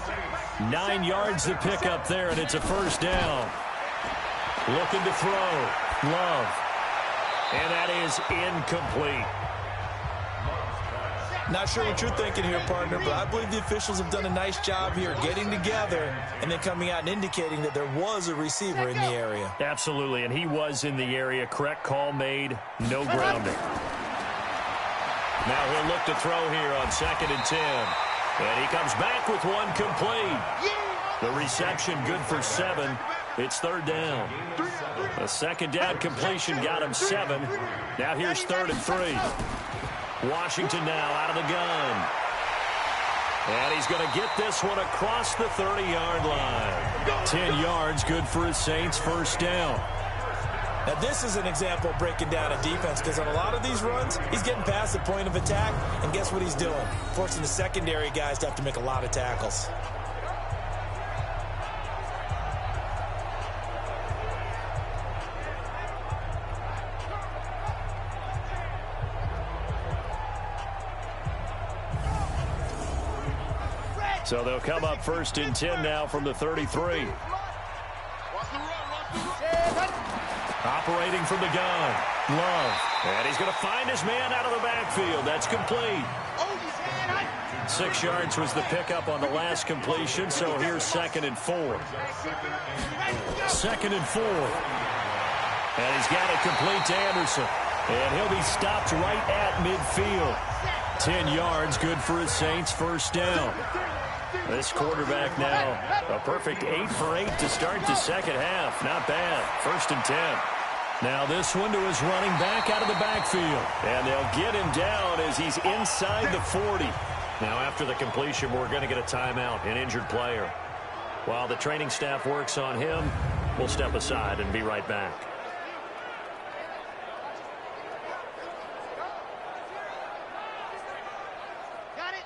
9 yards to pick up there, and it's a first down. Looking to throw, Love. And that is incomplete. Not sure what you're thinking here, partner, but I believe the officials have done a nice job here getting together and then coming out and indicating that there was a receiver in the area. Absolutely, and he was in the area. Correct call made, no grounding. Now he'll look to throw here on 2nd and 10. And he comes back with one complete. The reception good for 7. It's third down. A second down completion got him 7. Now here's 3rd and 3. Washington now out of the gun. And he's going to get this one across the 30-yard line. 10 yards, good for his Saints, first down. Now, this is an example of breaking down a defense, because on a lot of these runs, he's getting past the point of attack, and guess what he's doing? Forcing the secondary guys to have to make a lot of tackles. So they'll come up first and 10 now from the 33. Operating from the gun, Love. And he's going to find his man out of the backfield. That's complete. 6 yards was the pickup on the last completion, so here's 2nd and 4. 2nd and 4. And he's got it complete to Anderson. And he'll be stopped right at midfield. 10 yards, good for his Saints, first down. This quarterback now, a perfect 8 for 8 to start the second half. Not bad. 1st and 10. Now this one to his running back out of the backfield. And they'll get him down as he's inside the 40. Now after the completion, we're going to get a timeout, an injured player. While the training staff works on him, we'll step aside and be right back. Got it?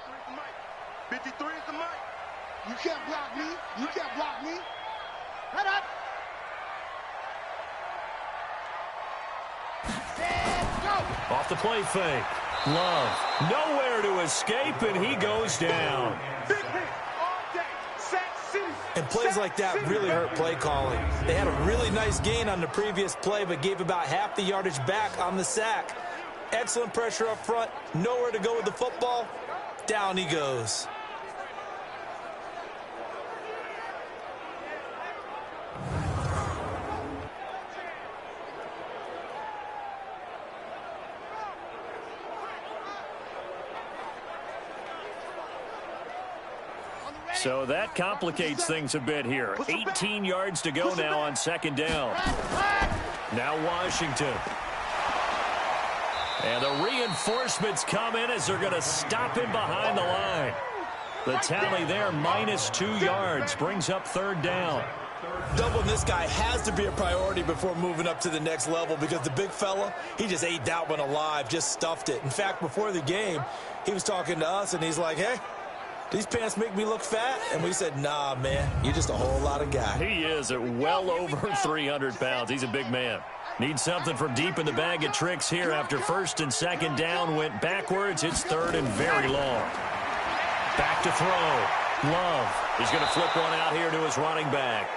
53 is the mic. You can't block me. You can't block me. Head up. Go. Off the play fake. Love. Nowhere to escape, and he goes down. Big hit all day. Sack City. And plays like that really hurt play calling. They had a really nice gain on the previous play, but gave about half the yardage back on the sack. Excellent pressure up front. Nowhere to go with the football. Down he goes. So that complicates things a bit here. 18 yards to go now on 2nd down. Now Washington. And the reinforcements come in as they're going to stop him behind the line. The tally there, -2 yards, brings up 3rd down. Doubling this guy has to be a priority before moving up to the next level, because the big fella, he just ate that one alive, just stuffed it. In fact, before the game, he was talking to us, and he's like, hey, these pants make me look fat? And we said, nah, man, you're just a whole lot of guy. He is at well over 300 pounds. He's a big man. Needs something from deep in the bag of tricks here after 1st and 2nd down. Went backwards. It's 3rd and very long. Back to throw. Love. He's going to flip one out here to his running back.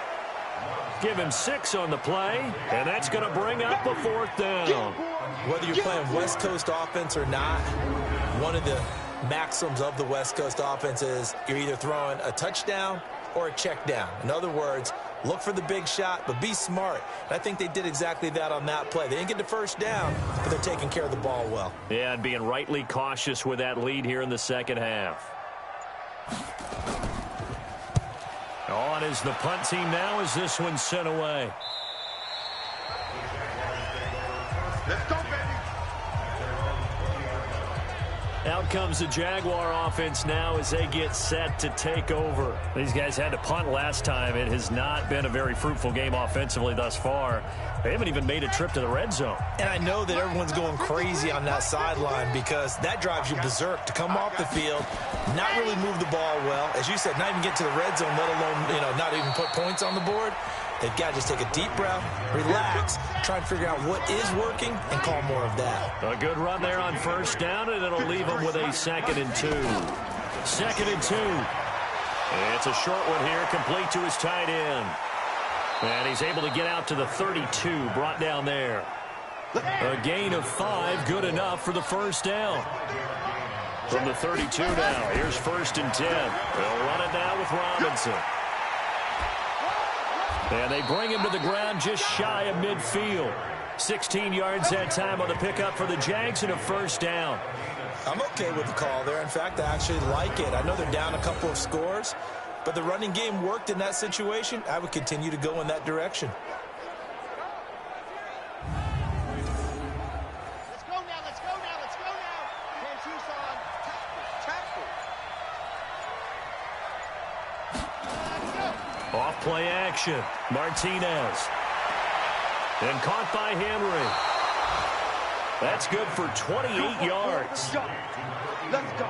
Give him 6 on the play, and that's going to bring up a 4th down. Whether you're playing West Coast offense or not, one of the maxims of the West Coast offense is you're either throwing a touchdown or a check down. In other words, look for the big shot, but be smart. And I think they did exactly that on that play. They didn't get the 1st down, but they're taking care of the ball well. Yeah, and being rightly cautious with that lead here in the second half. On is the punt team now as this one's sent away. Let's go, baby. Out comes the Jaguar offense now as they get set to take over. These guys had to punt last time. It has not been a very fruitful game offensively thus far. They haven't even made a trip to the red zone. And I know that everyone's going crazy on that sideline, because that drives you berserk to come off the field, not really move the ball well. As you said, not even get to the red zone, let alone, not even put points on the board. They've got to just take a deep breath, relax, try and figure out what is working, and call more of that. A good run there on 1st down, and it'll leave them with a 2nd and 2. 2nd and 2. It's a short one here, complete to his tight end. And he's able to get out to the 32, brought down there. A gain of 5, good enough for the 1st down. From the 32 now, here's 1st and 10. They'll run it now with Robinson. And they bring him to the ground just shy of midfield. 16 yards that time on the pickup for the Jags and a 1st down. I'm okay with the call there. In fact, I actually like it. I know they're down a couple of scores, but the running game worked in that situation. I would continue to go in that direction. Let's go now. Let's go now. Let's go now. Can't choose on. Tackle. play action. Martinez. And caught by Henry. That's good for 28 yards. Let's go.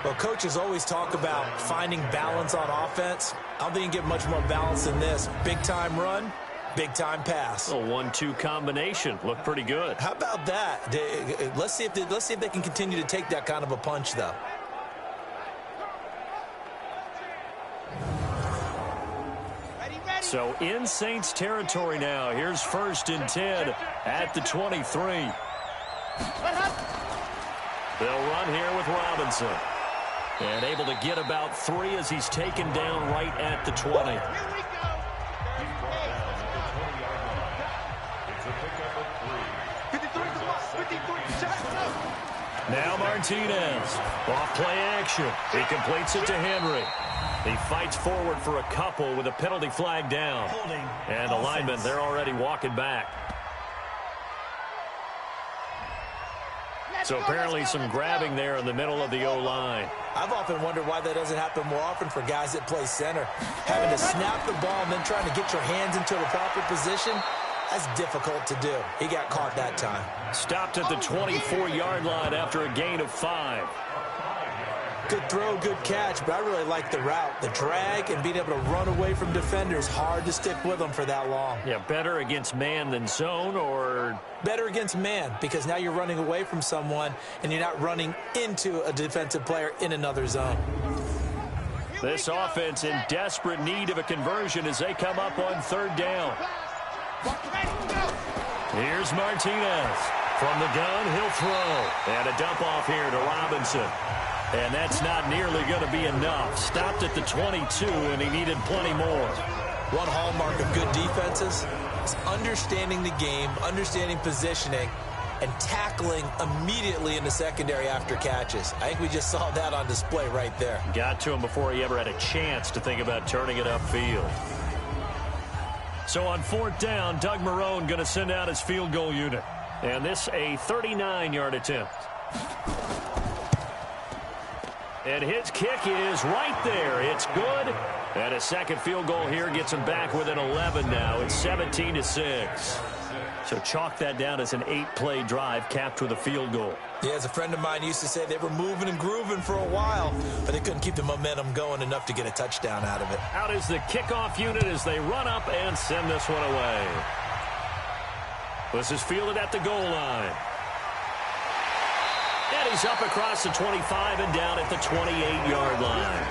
Well, coaches always talk about finding balance on offense. I don't think you can get much more balance than this. Big-time run, big-time pass. A 1-2 combination. Looked pretty good. How about that? Let's see if they can continue to take that kind of a punch, though. So in Saints territory now. Here's 1st and 10 at the 23. They'll run here with Robinson. And able to get about 3 as he's taken down right at the 20. Now Martinez. Off play action. He completes it to Henry. He fights forward for a couple with a penalty flag down. And the linemen, they're already walking back. So apparently some grabbing there in the middle of the O-line. I've often wondered why that doesn't happen more often for guys that play center. Having to snap the ball and then trying to get your hands into the proper position, that's difficult to do. He got caught that time. Stopped at the 24-yard line after a gain of 5. Good throw, good catch, but I really like the route. The drag and being able to run away from defenders, hard to stick with them for that long. Yeah, better against man than zone, or? Better against man, because now you're running away from someone and you're not running into a defensive player in another zone. This offense in desperate need of a conversion as they come up on 3rd down. Here's Martinez. From the gun, he'll throw. And a dump off here to Robinson. And that's not nearly going to be enough. Stopped at the 22, and he needed plenty more. One hallmark of good defenses is understanding the game, understanding positioning, and tackling immediately in the secondary after catches. I think we just saw that on display right there. Got to him before he ever had a chance to think about turning it upfield. So on 4th down, Doug Marrone going to send out his field goal unit. And this a 39-yard attempt. And his kick is right there. It's good. And a second field goal here gets him back within 11 now. It's 17-6. So chalk that down as an 8-play drive capped with a field goal. Yeah, as a friend of mine used to say, they were moving and grooving for a while, but they couldn't keep the momentum going enough to get a touchdown out of it. Out is the kickoff unit as they run up and send this one away. This is fielded at the goal line. And he's up across the 25 and down at the 28-yard line.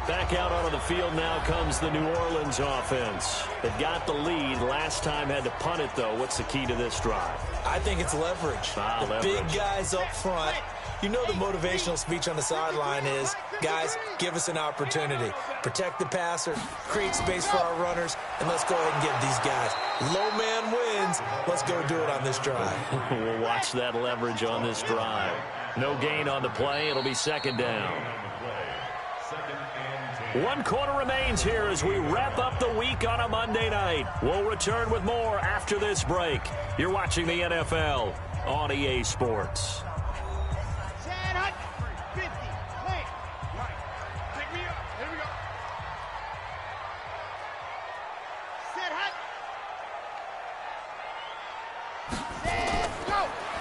Back out onto the field now comes the New Orleans offense. They've got the lead. Last time had to punt it, though. What's the key to this drive? I think it's leverage. The big guys up front. You know the motivational speech on the sideline is, guys, give us an opportunity. Protect the passer, create space for our runners, and let's go ahead and give these guys. Low man wins. Let's go do it on this drive. We'll watch that leverage on this drive. No gain on the play. It'll be 2nd down. 1 quarter remains here as we wrap up the week on a Monday night. We'll return with more after this break. You're watching the NFL on EA Sports.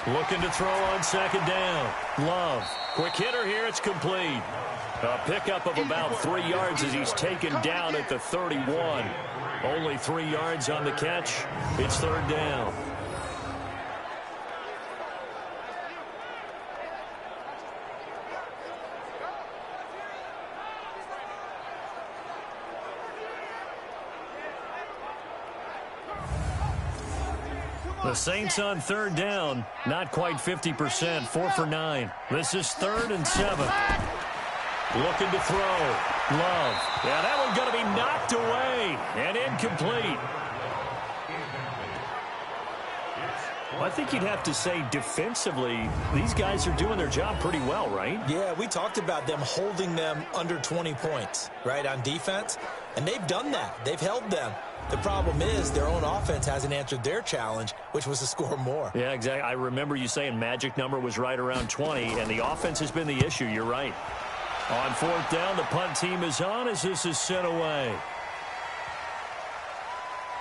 Looking to throw on 2nd down. Love. Quick hitter here. It's complete. A pickup of about 3 yards as he's taken down at the 31. Only 3 yards on the catch. It's 3rd down. The Saints on 3rd down, not quite 50%, 4 for 9. This is 3rd and 7. Looking to throw. Love. Yeah, that one's going to be knocked away and incomplete. Well, I think you'd have to say defensively, these guys are doing their job pretty well, right? Yeah, we talked about them holding them under 20 points, right, on defense. And they've done that. They've held them. The problem is their own offense hasn't answered their challenge, which was to score more. Yeah, exactly. I remember you saying magic number was right around 20, and the offense has been the issue. You're right. On fourth down, the punt team is on as this is sent away.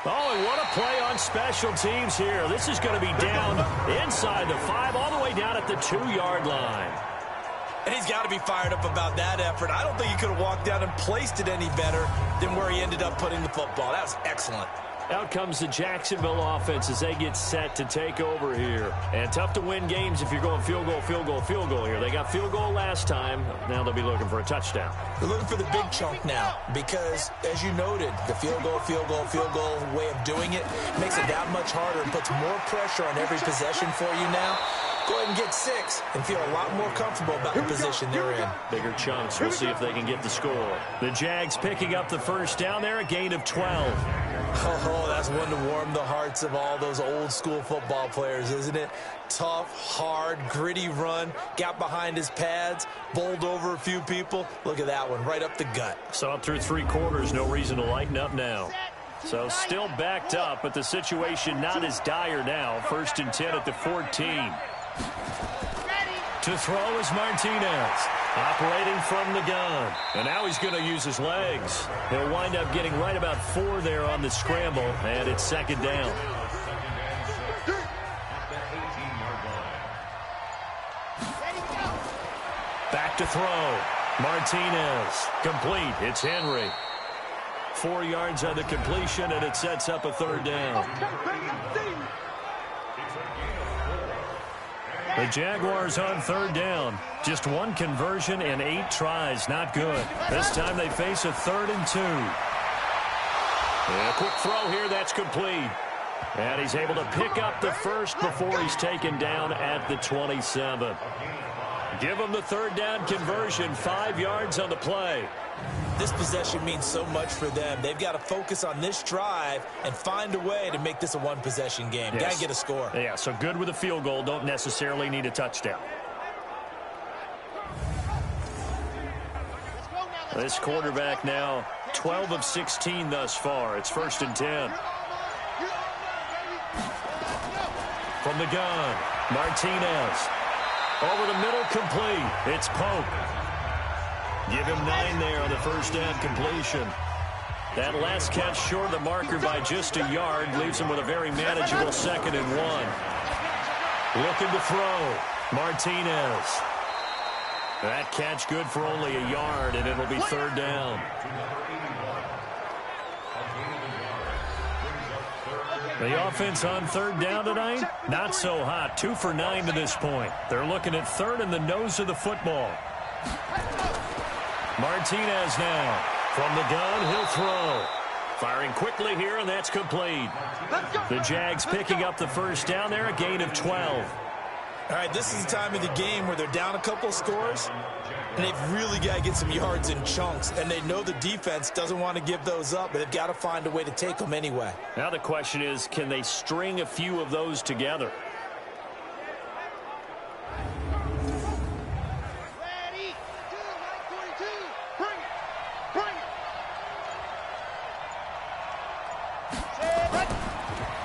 Oh, and what a play on special teams here. This is going to be down inside the 5, all the way down at the 2-yard line. And he's got to be fired up about that effort. I don't think he could have walked down and placed it any better than where he ended up putting the football. That was excellent. Out comes the Jacksonville offense as they get set to take over here. And tough to win games if you're going field goal, field goal, field goal here. They got field goal last time. Now they'll be looking for a touchdown. They're looking for the big chunk now because, as you noted, the field goal way of doing it makes it that much harder and puts more pressure on every possession for you now. Go ahead and get 6 and feel a lot more comfortable about the position they're in. Bigger chunks. We'll see if they can get the score. The Jags picking up the first down there, a gain of 12. Oh, that's one to warm the hearts of all those old school football players, isn't it? Tough, hard, gritty run, got behind his pads, bowled over a few people. Look at that one, right up the gut. Saw it through 3 quarters, no reason to lighten up now. So still backed up, but the situation not as dire now. 1st and 10 at the 14. To throw is Martinez, operating from the gun. And now he's going to use his legs. He'll wind up getting right about 4 there on the scramble, and it's 2nd down. Back to throw. Martinez, complete. It's Henry. 4 yards on the completion, and it sets up a 3rd down. The Jaguars on 3rd down. Just 1 conversion and 8 tries. Not good. This time they face a 3rd and 2. And a quick throw here. That's complete. And he's able to pick up the first before he's taken down at the 27. Give him the 3rd down conversion. 5 yards on the play. This possession means so much for them. They've got to focus on this drive and find a way to make this a 1-possession game. Yes. Got to get a score. Yeah, so good with a field goal. Don't necessarily need a touchdown. This quarterback now 12 of 16 thus far. It's 1st and 10. From the gun, Martinez. Over the middle, complete. It's Pope. Give him 9 there on the 1st down completion. That last catch short of the marker by just a yard leaves him with a very manageable 2nd and 1. Looking to throw. Martinez. That catch good for only a yard, and it'll be 3rd down. The offense on 3rd down tonight, not so hot. 2 for 9 to this point. They're looking at 3rd and the nose of the football. Martinez now. From the gun, he'll throw. Firing quickly here, and that's complete. The Jags picking up the 1st down there, a gain of 12. All right, this is the time of the game where they're down a couple of scores, and they've really got to get some yards in chunks, and they know the defense doesn't want to give those up, but they've got to find a way to take them anyway. Now the question is, can they string a few of those together?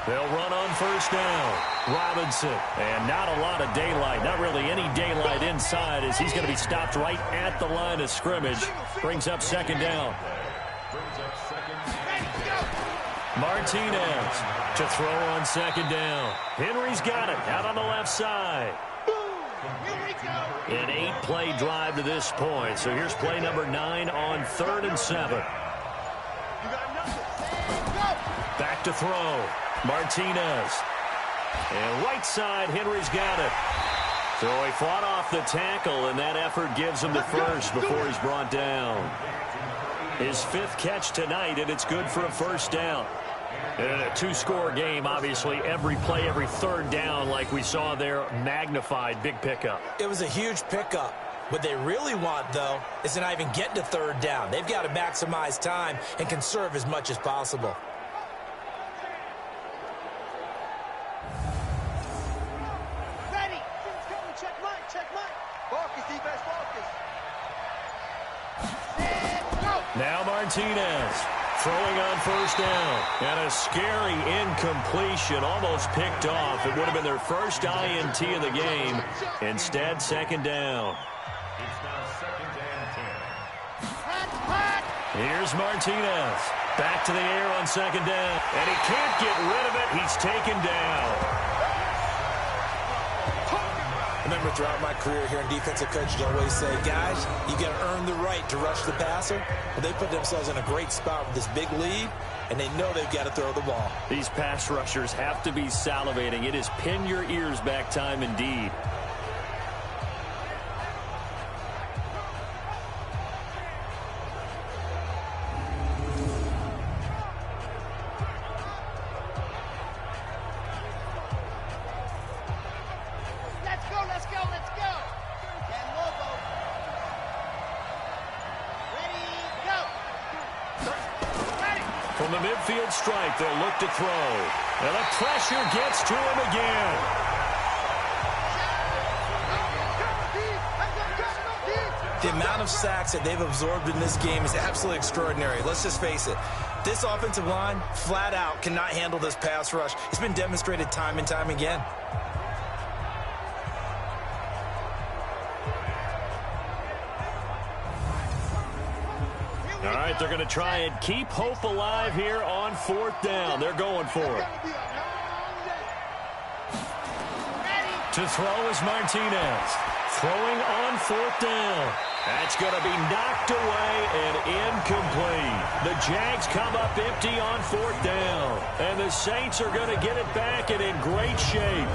They'll run on 1st down. Robinson. And not a lot of daylight. Not really any daylight inside as he's going to be stopped right at the line of scrimmage. Brings up 2nd down. Martinez to throw on 2nd down. Henry's got it out on the left side. An 8-play drive to this point. So here's play number 9 on 3rd and 7. Back to throw. Martinez. And right side, Henry's got it. So he fought off the tackle, and that effort gives him the first before he's brought down. His 5th catch tonight, and it's good for a 1st down. And in a 2-score game, obviously, every play, every 3rd down, like we saw there, magnified. Big pickup. It was a huge pickup. What they really want, though, is to not even get to 3rd down. They've got to maximize time and conserve as much as possible. Now Martinez Throwing on first down. And a scary incompletion, almost picked off. It would have been their first INT of the game. Instead, second down. It's now second and 10. Here's Martinez. Back to the air on second down. And he can't get rid of it. He's taken down. I remember throughout my career here in defensive coaching, I always say, guys, you got to earn the right to rush the passer. But they put themselves in a great spot with this big lead, and they know they've got to throw the ball. These pass rushers have to be salivating. It is pin your ears back time indeed. From the midfield stripe, they'll look to throw. And the pressure gets to him again. The amount of sacks that they've absorbed in this game is absolutely extraordinary. Let's just face it. This offensive line, flat out, cannot handle this pass rush. It's been demonstrated time and time again. All right, they're going to try and keep hope alive here on fourth down. They're going for it. To throw is Martinez. Throwing on fourth down. That's going to be knocked away and incomplete. The Jags come up empty on fourth down. And the Saints are going to get it back and in great shape.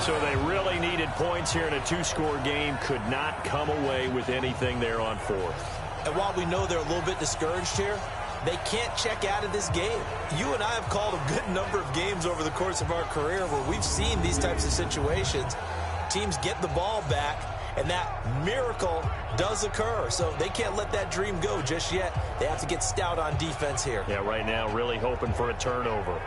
So they really needed points here in a two-score game. Could not come away with anything there on fourth. And while we know they're a little bit discouraged here, they can't check out of this game. You and I have called a good number of games over the course of our career where we've seen these types of situations. Teams get the ball back, and that miracle does occur. So they can't let that dream go just yet. They have to get stout on defense here. Yeah, right now really hoping for a turnover.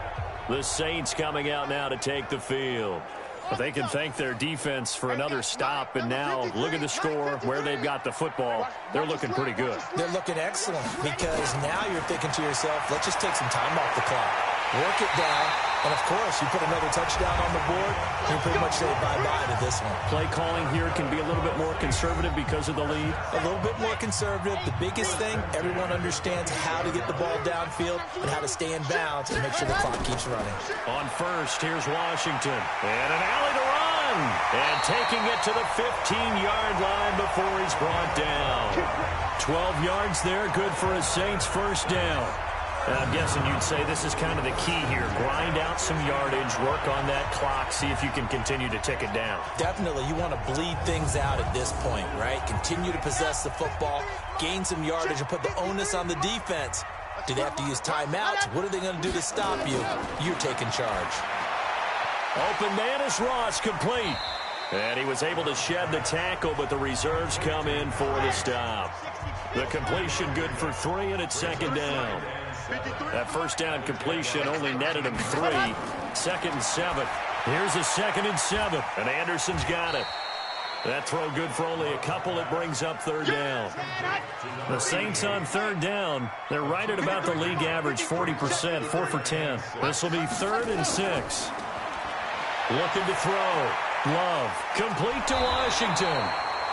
The Saints coming out now to take the field. But they can thank their defense for another stop, and now look at the score, where they've got the football. They're looking pretty good. They're looking excellent because now you're thinking to yourself, let's just take some time off the clock. Work it down, and of course, you put another touchdown on the board, you pretty much say bye-bye to this one. Play calling here can be a little bit more conservative because of the lead. A little bit more conservative. The biggest thing, everyone understands how to get the ball downfield and how to stay in bounds and make sure the clock keeps running. On first, here's Washington. And an alley to run. And taking it to the 15-yard line before he's brought down. 12 yards there, good for a Saints first down. And I'm guessing you'd say this is kind of the key here. Grind out some yardage, work on that clock, see if you can continue to tick it down. Definitely. You want to bleed things out at this point, right? Continue to possess the football, gain some yardage, and put the onus on the defense. Do they have to use timeouts? What are they going to do to stop you? You're taking charge. Open man is Ross, complete. And he was able to shed the tackle, but the reserves come in for the stop. The completion good for 3, and it's second down. That first down completion only netted him 3. 2nd and 7. Here's a 2nd and 7, and Anderson's got it. That throw good for only a couple. It brings up third down. The Saints on third down. They're right at about the league average, 40%, 4 for 10. This will be 3rd and 6. Looking to throw. Love. Complete to Washington.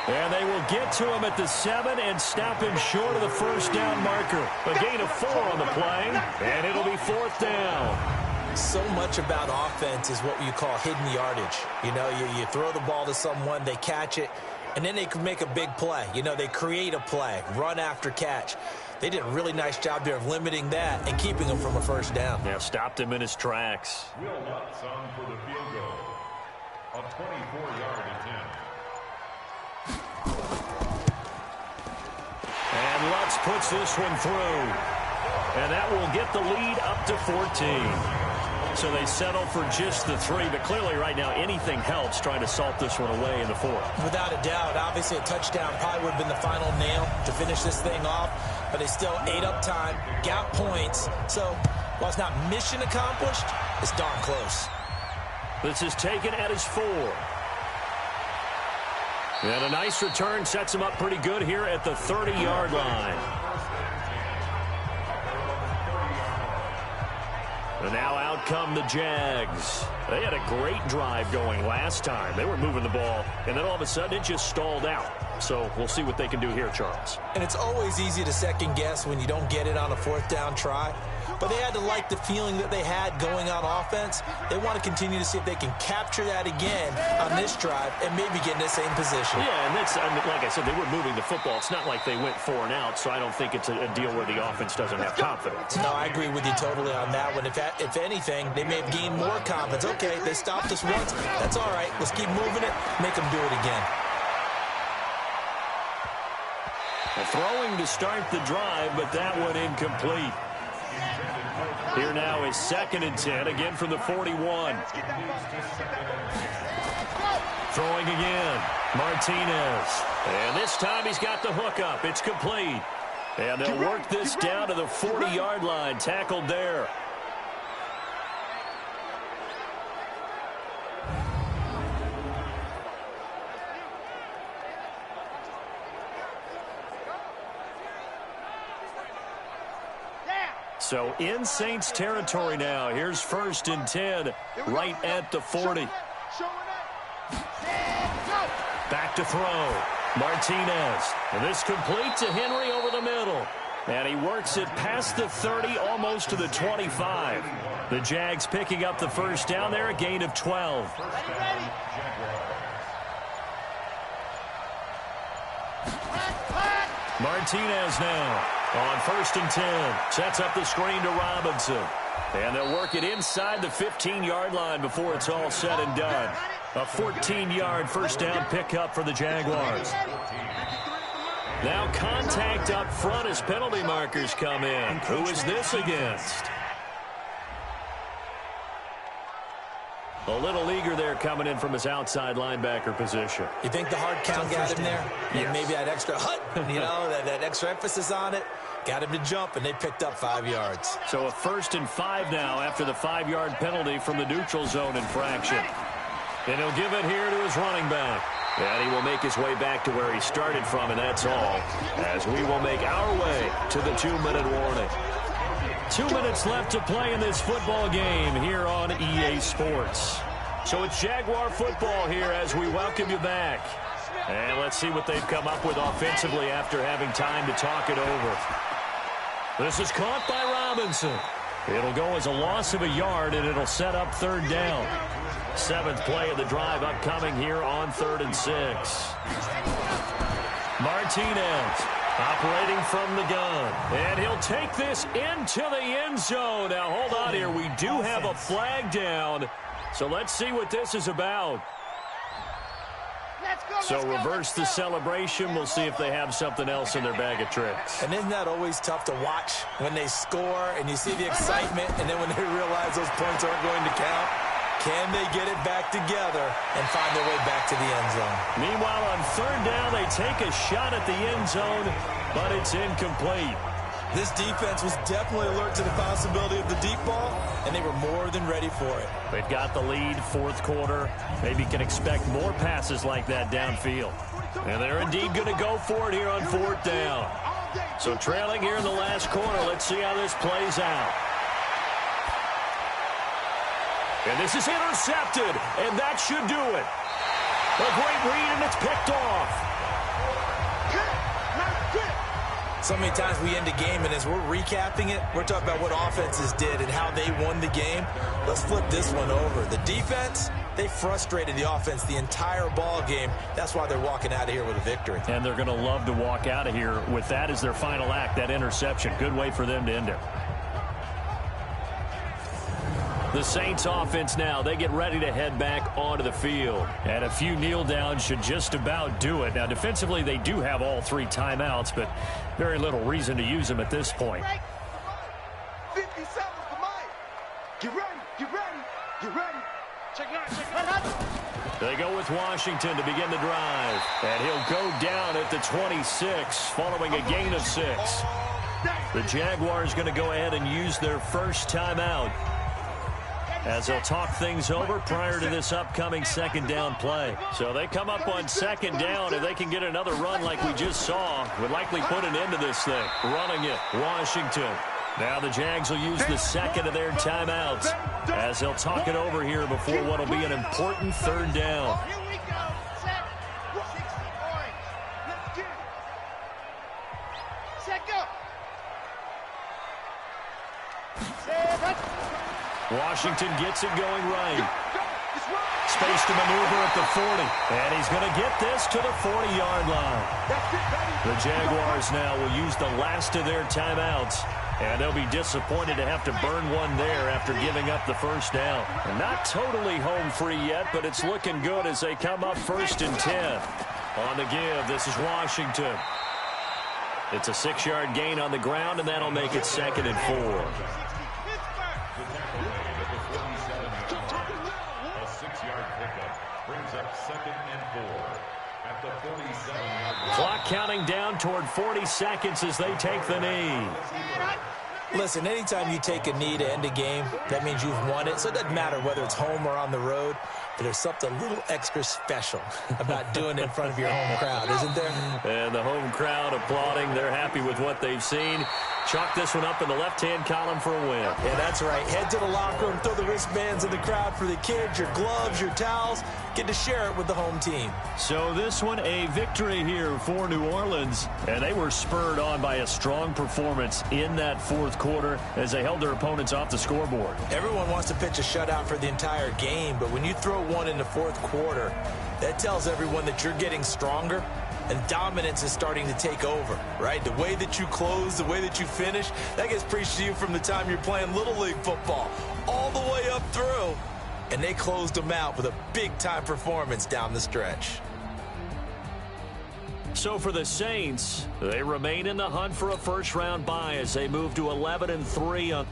And they will get to him at the 7 and stop him short of the first down marker. A gain of 4 on the play, and it'll be 4th down. So much about offense is what you call hidden yardage. You know, you throw the ball to someone, they catch it, and then they can make a big play. You know, they create a play, run after catch. They did a really nice job there of limiting that and keeping him from a first down. Yeah, stopped him in his tracks. Will Lutz on for the field goal. A 24-yard attempt. And Lutz puts this one through. And that will get the lead up to 14. So they settle for just the 3. But clearly right now anything helps trying to salt this one away in the 4th. Without a doubt. Obviously a touchdown probably would have been the final nail to finish this thing off. But they still ate up time, got points. So while it's not mission accomplished, it's darn close. This is taken at his 4. And a nice return sets him up pretty good here at the 30-yard line. And now out come the Jags. They had a great drive going last time. They were moving the ball, and then all of a sudden it just stalled out. So we'll see what they can do here, Charles. And it's always easy to second guess when you don't get it on a fourth down try. But they had to like the feeling that they had going on offense. They want to continue to see if they can capture that again on this drive and maybe get in the same position. Yeah, and that's, I mean, like I said, they were moving the football. It's not like they went 4 and out, so I don't think it's a deal where the offense doesn't have confidence. No, I agree with you totally on that one. If anything, they may have gained more confidence. Okay, they stopped us once. That's all right. Let's keep moving it. Make them do it again. Throwing to start the drive, but that one incomplete. Here now is 2nd and 10, again from the 41. Throwing again, Martinez. And this time he's got the hook up. It's complete. And they'll work this down to the 40-yard line, tackled there. So in Saints territory now. Here's 1st and 10, right at the 40. Back to throw. Martinez. And this complete to Henry over the middle. And he works it past the 30, almost to the 25. The Jags picking up the first down there, a gain of 12. Martinez now on 1st and 10. Sets up the screen to Robinson. And they'll work it inside the 15-yard line before it's all said and done. A 14-yard first down pickup for the Jaguars. Now contact up front as penalty markers come in. Who is this against? A little eager there coming in from his outside linebacker position. You think the hard count got him there? Yes. And maybe that extra you know, that extra emphasis on it got him to jump, and they picked up 5 yards. So a 1st and 5 now after the 5-yard penalty from the neutral zone infraction. And he'll give it here to his running back. And he will make his way back to where he started from, and that's all, as we will make our way to the 2-minute warning. 2 minutes left to play in this football game here on EA Sports. So it's Jaguar football here as we welcome you back. And let's see what they've come up with offensively after having time to talk it over. This is caught by Robinson. It'll go as a loss of a yard, and it'll set up 3rd down. 7th play of the drive upcoming here on 3rd and 6. Martinez operating from the gun. And he'll take this into the end zone. Now, hold on here. We do have a flag down. So let's see what this is about. So reverse the celebration. We'll see if they have something else in their bag of tricks. And isn't that always tough to watch when they score and you see the excitement, and then when they realize those points aren't going to count? Can they get it back together and find their way back to the end zone? Meanwhile, on 3rd down, they take a shot at the end zone, but it's incomplete. This defense was definitely alert to the possibility of the deep ball, and they were more than ready for it. They've got the lead, 4th quarter. Maybe can expect more passes like that downfield. And they're indeed going to go for it here on 4th down. So trailing here in the last quarter, let's see how this plays out. And this is intercepted, and that should do it. A great read, and it's picked off. So many times we end a game, and as we're recapping it, we're talking about what offenses did and how they won the game. Let's flip this one over. The defense, they frustrated the offense the entire ball game. That's why they're walking out of here with a victory. And they're going to love to walk out of here with that as their final act, that interception. Good way for them to end it. The Saints offense now, they get ready to head back onto the field. And a few kneel downs should just about do it. Now, defensively, they do have all 3 timeouts, but very little reason to use them at this point. 50 seconds to Mike. Get ready, get ready, get ready. Check it out. They go with Washington to begin the drive. And he'll go down at the 26 following a gain of 6. The Jaguars going to go ahead and use their first timeout as they'll talk things over prior to this upcoming 2nd down play. So they come up on 2nd down. If they can get another run like we just saw, would likely put an end to this thing. Running it, Washington. Now the Jags will use the second of their timeouts as they'll talk it over here before what will be an important third down. Here we go. Set. 60 orange. Let's get it. Set, go. Washington gets it going right. Space to maneuver at the 40. And he's going to get this to the 40-yard line. The Jaguars now will use the last of their timeouts. And they'll be disappointed to have to burn one there after giving up the first down. And not totally home free yet, but it's looking good as they come up 1st and 10. On the give, this is Washington. It's a 6-yard gain on the ground, and that'll make it 2nd and 4. Clock counting down toward 40 seconds as they take the knee. Listen, anytime you take a knee to end a game, that means you've won it. So it doesn't matter whether it's home or on the road, but there's something a little extra special about doing it in front of your home crowd, isn't there? And the home crowd applauding. They're happy with what they've seen. Chalk this one up in the left-hand column for a win. Yeah, that's right. Head to the locker room, throw the wristbands in the crowd for the kids, your gloves, your towels. Get to share it with the home team. So this one, a victory here for New Orleans. And they were spurred on by a strong performance in that fourth quarter as they held their opponents off the scoreboard. Everyone wants to pitch a shutout for the entire game, but when you throw one in the fourth quarter, that tells everyone that you're getting stronger and dominance is starting to take over, right? The way that you close, the way that you finish, that gets preached to you from the time you're playing Little League football all the way up through. And they closed them out with a big-time performance down the stretch. So for the Saints, they remain in the hunt for a first-round bye as they move to 11-3 on